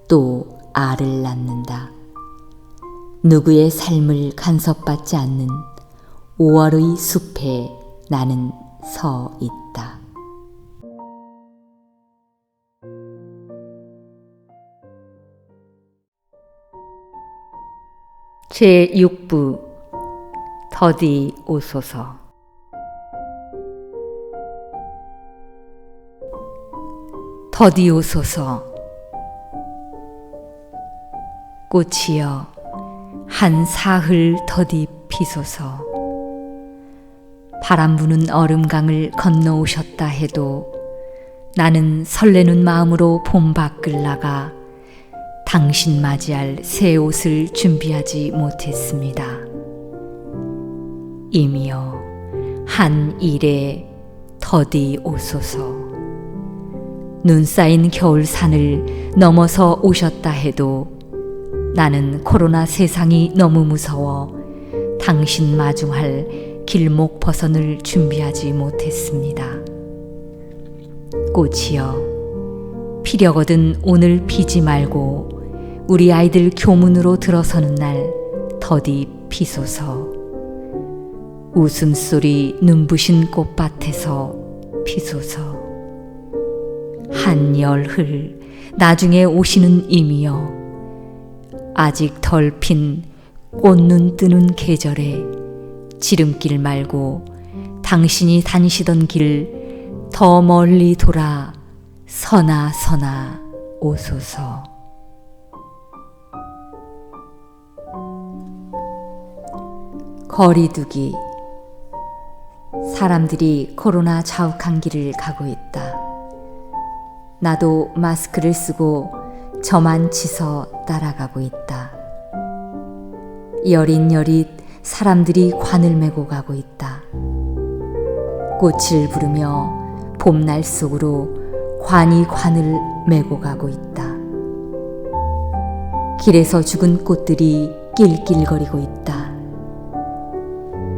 또 알을 낳는다. 누구의 삶을 간섭받지 않는 5월의 숲에 나는 서 있다. 제6부 더디 오소서. 더디 오소서. 꽃이여 한 사흘 더디 피소서. 바람 부는 얼음강을 건너오셨다 해도 나는 설레는 마음으로 봄 밖을 나가 당신 맞이할 새 옷을 준비하지 못했습니다. 이미여 한 일에 더디 오소서. 눈 쌓인 겨울산을 넘어서 오셨다 해도 나는 코로나 세상이 너무 무서워 당신 마중할 길목 버선을 준비하지 못했습니다. 꽃이여, 피려거든 오늘 피지 말고 우리 아이들 교문으로 들어서는 날 더디 피소서. 웃음소리 눈부신 꽃밭에서 피소서. 한 열흘 나중에 오시는 이미여, 아직 덜 핀 꽃눈 뜨는 계절에 지름길 말고 당신이 다니시던 길 더 멀리 돌아 서나 오소서. 거리두기. 사람들이 코로나 자욱한 길을 가고 있다. 나도 마스크를 쓰고 저만 치서 따라가고 있다. 여릿여릿 사람들이 관을 메고 가고 있다. 꽃을 부르며 봄날 속으로 관이 관을 메고 가고 있다. 길에서 죽은 꽃들이 낄낄거리고 있다.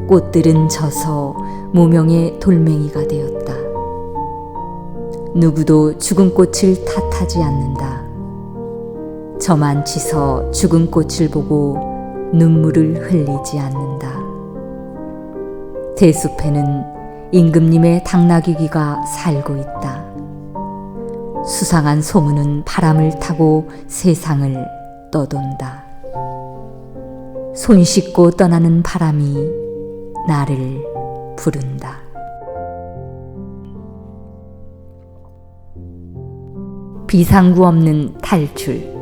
꽃들은 져서 무명의 돌멩이가 되었다. 누구도 죽은 꽃을 탓하지 않는다. 저만 치서 죽은 꽃을 보고 눈물을 흘리지 않는다. 대숲에는 임금님의 당나귀가 살고 있다. 수상한 소문은 바람을 타고 세상을 떠돈다. 손 씻고 떠나는 바람이 나를 부른다. 비상구 없는 탈출.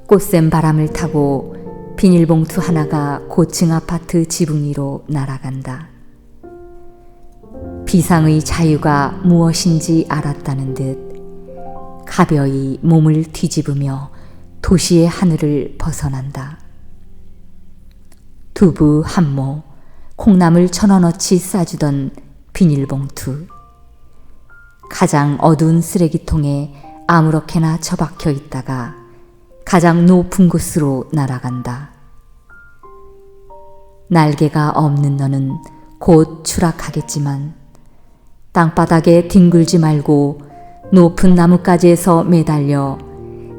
꽃샘 바람을 타고 비닐봉투 하나가 고층 아파트 지붕 위로 날아간다. 비상의 자유가 무엇인지 알았다는 듯 가벼이 몸을 뒤집으며 도시의 하늘을 벗어난다. 두부 한 모, 콩나물 1,000원어치 싸주던 비닐봉투. 가장 어두운 쓰레기통에 아무렇게나 처박혀 있다가 가장 높은 곳으로 날아간다. 날개가 없는 너는 곧 추락하겠지만 땅바닥에 뒹굴지 말고 높은 나뭇가지에서 매달려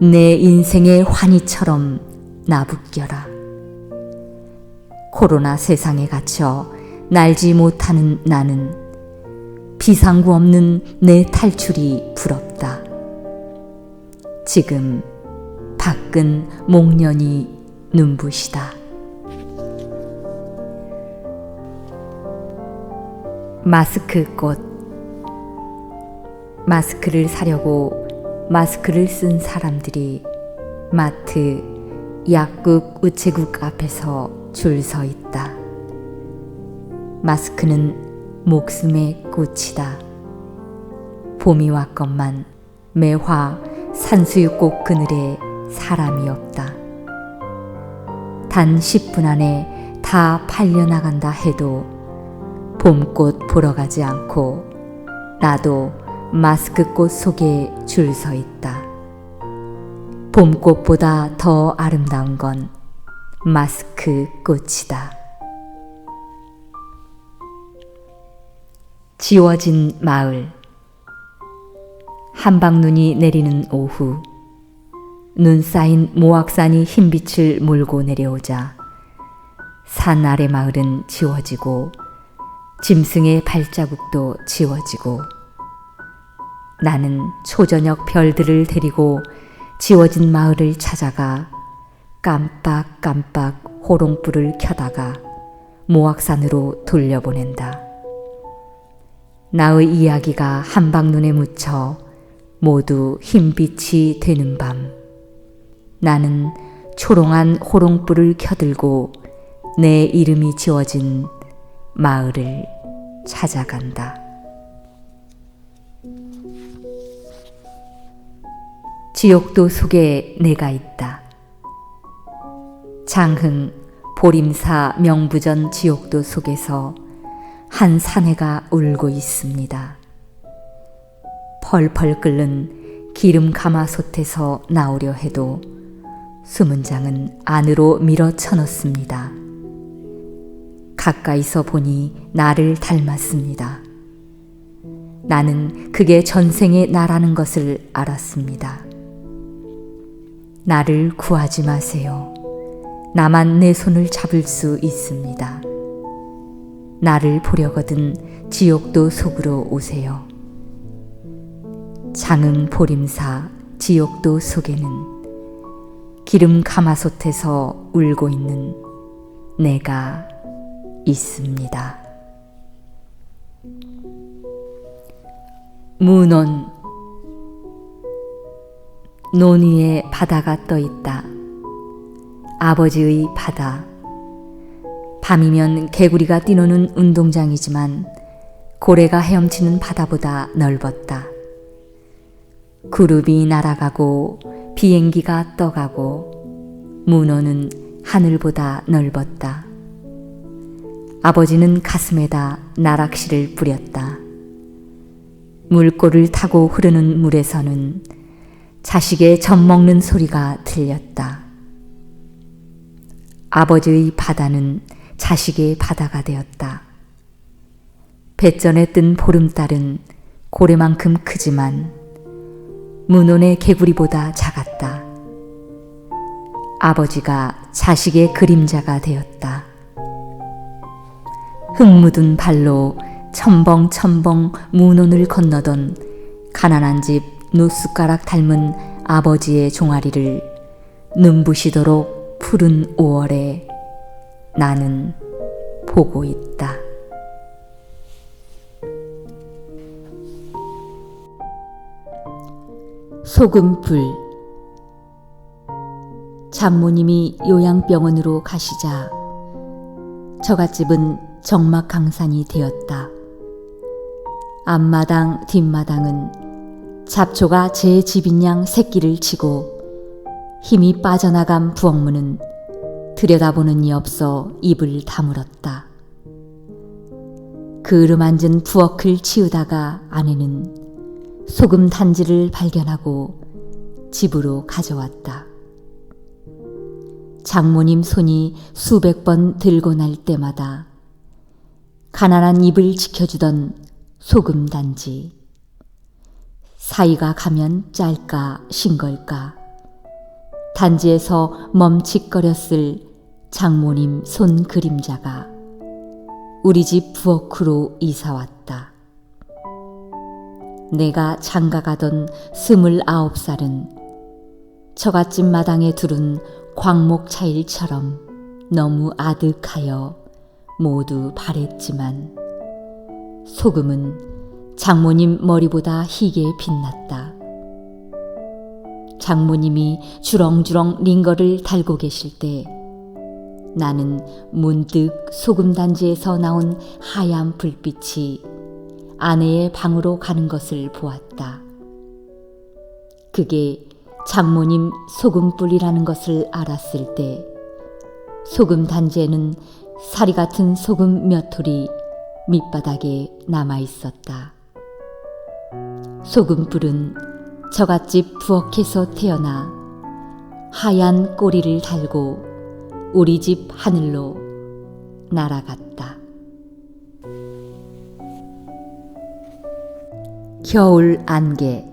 내 인생의 환희처럼 나부껴라. 코로나 세상에 갇혀 날지 못하는 나는 비상구 없는 내 탈출이 부럽다. 지금 밖은 목련이 눈부시다. 마스크꽃. 마스크를 사려고 마스크를 쓴 사람들이 마트, 약국, 우체국 앞에서 줄 서 있다. 마스크는 목숨의 꽃이다. 봄이 왔건만 매화 산수유꽃 그늘에 사람이 없다. 단 10분 안에 다 팔려나간다 해도 봄꽃 보러 가지 않고 나도 마스크꽃 속에 줄 서 있다. 봄꽃보다 더 아름다운 건 마스크 꽃이다. 지워진 마을. 한방눈이 내리는 오후, 눈 쌓인 모악산이 흰빛을 몰고 내려오자 산 아래 마을은 지워지고 짐승의 발자국도 지워지고 나는 초저녁 별들을 데리고 지워진 마을을 찾아가 깜빡깜빡 호롱불을 켜다가 모악산으로 돌려보낸다. 나의 이야기가 한방눈에 묻혀 모두 흰빛이 되는 밤, 나는 초롱한 호롱불을 켜들고 내 이름이 지워진 마을을 찾아간다. 지옥도 속에 내가 있다. 장흥 보림사 명부전 지옥도 속에서 한 사내가 울고 있습니다. 펄펄 끓는 기름 가마솥에서 나오려 해도 수문장은 안으로 밀어쳐 넣습니다. 가까이서 보니 나를 닮았습니다. 나는 그게 전생의 나라는 것을 알았습니다. 나를 구하지 마세요. 나만 내 손을 잡을 수 있습니다. 나를 보려거든 지옥도 속으로 오세요. 장흥 보림사 지옥도 속에는 기름 가마솥에서 울고 있는 내가 있습니다. 문온. 논 위에 바다가 떠 있다. 아버지의 바다. 밤이면 개구리가 뛰노는 운동장이지만 고래가 헤엄치는 바다보다 넓었다. 그룹이 날아가고 비행기가 떠가고 문호는 하늘보다 넓었다. 아버지는 가슴에다 나락실을 뿌렸다. 물꼬를 타고 흐르는 물에서는 자식의 젖 먹는 소리가 들렸다. 아버지의 바다는 자식의 바다가 되었다. 뱃전에 뜬 보름달은 고래만큼 크지만 문온의 개구리보다 작았다. 아버지가 자식의 그림자가 되었다. 흙 묻은 발로 첨벙첨벙 문온을 건너던 가난한 집 노숟가락 닮은 아버지의 종아리를 눈부시도록 푸른 5월에 나는 보고 있다. 소금불. 장모님이 요양병원으로 가시자 처갓집은 적막강산이 되었다. 앞마당 뒷마당은 잡초가 제 집인 양 새끼를 치고 힘이 빠져나간 부엌문은 들여다보는 이 없어 입을 다물었다. 그르만진 부엌을 치우다가 아내는 소금 단지를 발견하고 집으로 가져왔다. 장모님 손이 수백 번 들고 날 때마다 가난한 입을 지켜주던 소금 단지. 사이가 가면 짧까 싱걸까. 단지에서 멈칫거렸을 장모님 손 그림자가 우리 집 부엌으로 이사왔다. 내가 장가가던 29살은 처갓집 마당에 두른 광목 차일처럼 너무 아득하여 모두 바랬지만 소금은 장모님 머리보다 희게 빛났다. 장모님이 주렁주렁 링거를 달고 계실 때 나는 문득 소금단지에서 나온 하얀 불빛이 아내의 방으로 가는 것을 보았다. 그게 장모님 소금불이라는 것을 알았을 때 소금단지에는 사리 같은 소금 몇 톨이 밑바닥에 남아 있었다. 소금불은 처갓집 부엌에서 태어나 하얀 꼬리를 달고 우리 집 하늘로 날아갔다. 겨울 안개.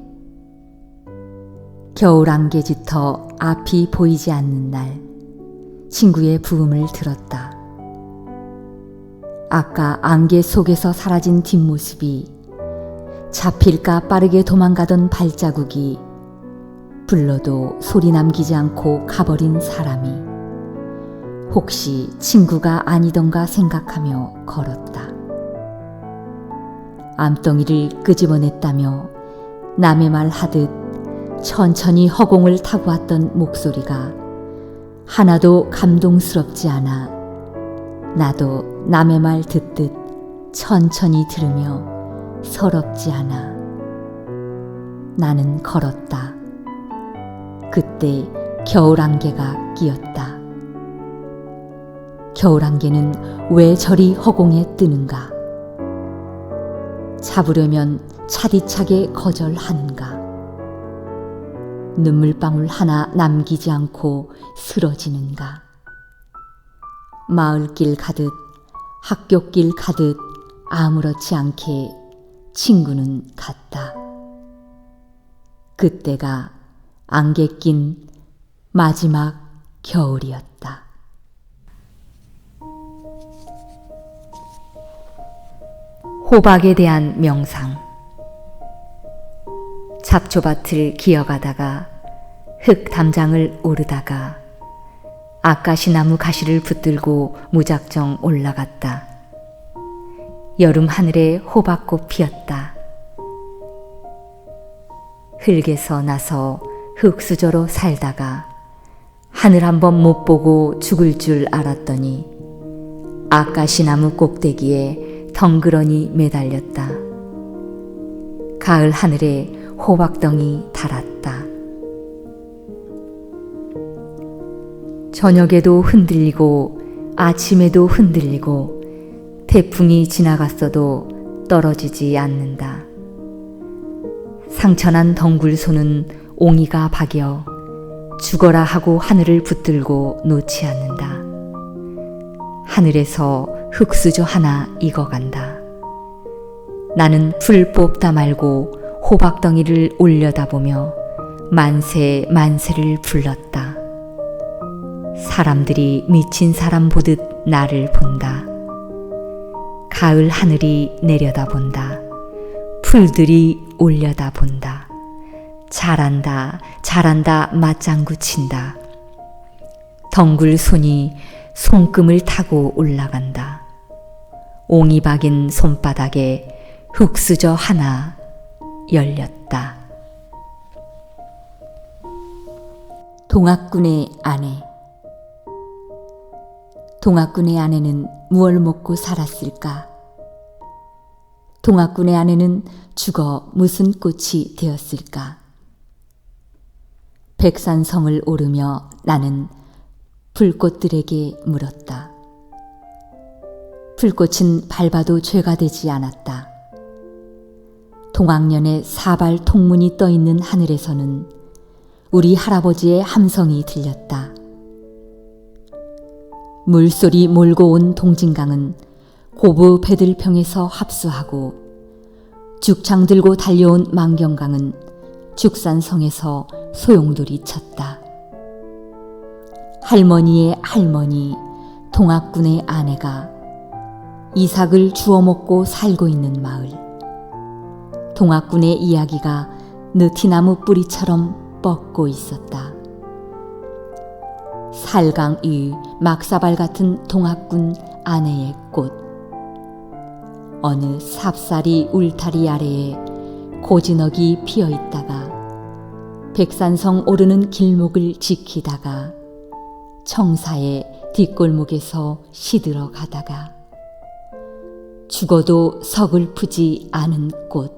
겨울 안개 짙어 앞이 보이지 않는 날 친구의 부음을 들었다. 아까 안개 속에서 사라진 뒷모습이 잡힐까 빠르게 도망가던 발자국이 불러도 소리 남기지 않고 가버린 사람이 혹시 친구가 아니던가 생각하며 걸었다. 암덩이를 끄집어냈다며 남의 말 하듯 천천히 허공을 타고 왔던 목소리가 하나도 감동스럽지 않아 나도 남의 말 듣듯 천천히 들으며 서럽지 않아. 나는 걸었다. 그때 겨울 안개가 끼었다. 겨울 안개는 왜 저리 허공에 뜨는가? 잡으려면 차디차게 거절하는가? 눈물방울 하나 남기지 않고 쓰러지는가? 마을길 가듯 학교길 가듯 아무렇지 않게 친구는 갔다. 그때가 안개 낀 마지막 겨울이었다. 호박에 대한 명상. 잡초밭을 기어가다가 흙 담장을 오르다가 아까시나무 가시를 붙들고 무작정 올라갔다. 여름 하늘에 호박꽃 피었다. 흙에서 나서 흙수저로 살다가 하늘 한번 못 보고 죽을 줄 알았더니 아까시나무 꼭대기에 덩그러니 매달렸다. 가을 하늘에 호박덩이 달았다. 저녁에도 흔들리고 아침에도 흔들리고 태풍이 지나갔어도 떨어지지 않는다. 상처난 덩굴손은 옹이가 박여 죽어라 하고 하늘을 붙들고 놓지 않는다. 하늘에서 흙수저 하나 익어간다. 나는 풀 뽑다 말고 호박덩이를 올려다보며 만세 만세를 불렀다. 사람들이 미친 사람 보듯 나를 본다. 가을 하늘이 내려다본다. 풀들이 올려다본다. 잘한다 잘한다 맞장구 친다. 덩굴 손이 손금을 타고 올라간다. 옹이 박인 손바닥에 흙수저 하나 열렸다. 동학군의 아내. 동학군의 아내는 무얼 먹고 살았을까? 동학군의 아내는 죽어 무슨 꽃이 되었을까? 백산성을 오르며 나는 불꽃들에게 물었다. 불꽃은 밟아도 죄가 되지 않았다. 동학년에 사발 통문이 떠있는 하늘에서는 우리 할아버지의 함성이 들렸다. 물소리 몰고 온 동진강은 고부 배들평에서 합수하고 죽창 들고 달려온 만경강은 죽산성에서 소용돌이 쳤다. 할머니의 할머니 동학군의 아내가 이삭을 주워 먹고 살고 있는 마을. 동학군의 이야기가 느티나무 뿌리처럼 뻗고 있었다. 살강 위 막사발 같은 동학군 아내의 꽃. 어느 삽살이 울타리 아래에 고진억이 피어 있다가 백산성 오르는 길목을 지키다가 청사의 뒷골목에서 시들어 가다가 죽어도 서글프지 않은 꽃.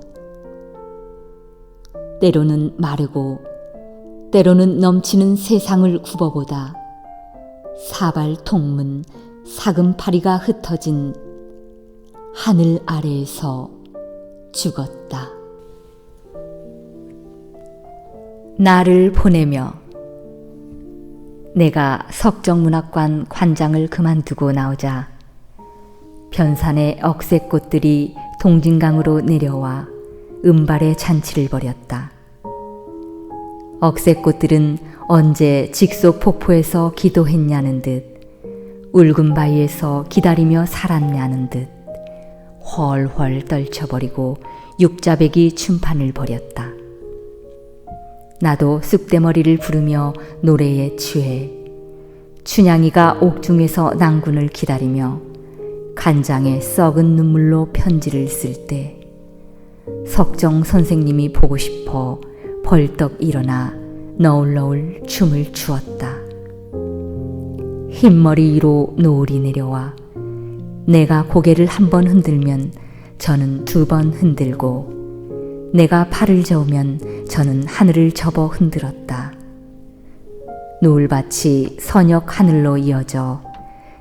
때로는 마르고 때로는 넘치는 세상을 굽어보다 사발 통문 사금파리가 흩어진 하늘 아래에서 죽었다. 나를 보내며. 내가 석정문학관 관장을 그만두고 나오자 변산의 억새꽃들이 동진강으로 내려와 은발의 잔치를 벌였다. 억새꽃들은 언제 직속 폭포에서 기도했냐는 듯 울금 바위에서 기다리며 살았냐는 듯 훨훨 떨쳐버리고 육자배기 춤판을 벌였다. 나도 쑥대머리를 부르며 노래에 취해 춘향이가 옥중에서 낭군을 기다리며 간장에 썩은 눈물로 편지를 쓸 때 석정 선생님이 보고 싶어 벌떡 일어나 너울너울 춤을 추었다. 흰머리 위로 노을이 내려와 내가 고개를 한 번 흔들면 저는 두 번 흔들고 내가 팔을 저으면 저는 하늘을 접어 흔들었다. 노을밭이 선역 하늘로 이어져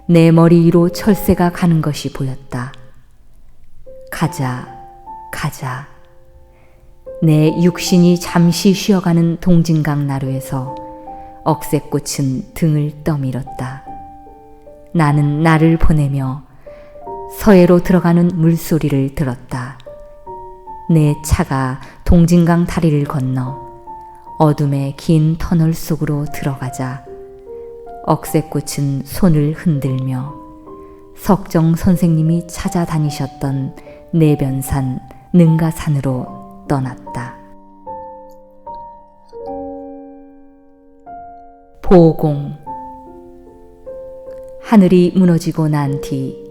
내 머리 위로 철새가 가는 것이 보였다. 가자, 가자. 내 육신이 잠시 쉬어가는 동진강 나루에서 억새꽃은 등을 떠밀었다. 나는 나를 보내며 서해로 들어가는 물소리를 들었다. 내 차가 동진강 다리를 건너 어둠의 긴 터널 속으로 들어가자 억새꽃은 손을 흔들며 석정 선생님이 찾아다니셨던 내변산 능가산으로 떠났다. 보공. 하늘이 무너지고 난 뒤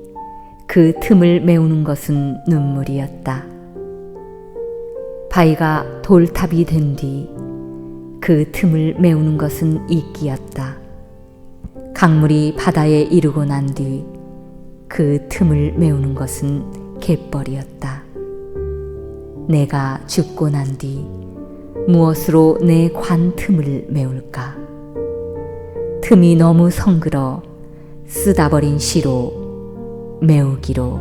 그 틈을 메우는 것은 눈물이었다. 바위가 돌탑이 된 뒤 그 틈을 메우는 것은 이끼였다. 강물이 바다에 이르고 난 뒤 그 틈을 메우는 것은 갯벌이었다. 내가 죽고 난 뒤 무엇으로 내 관 틈을 메울까? 틈이 너무 성그러 쓰다 버린 시로 메우기로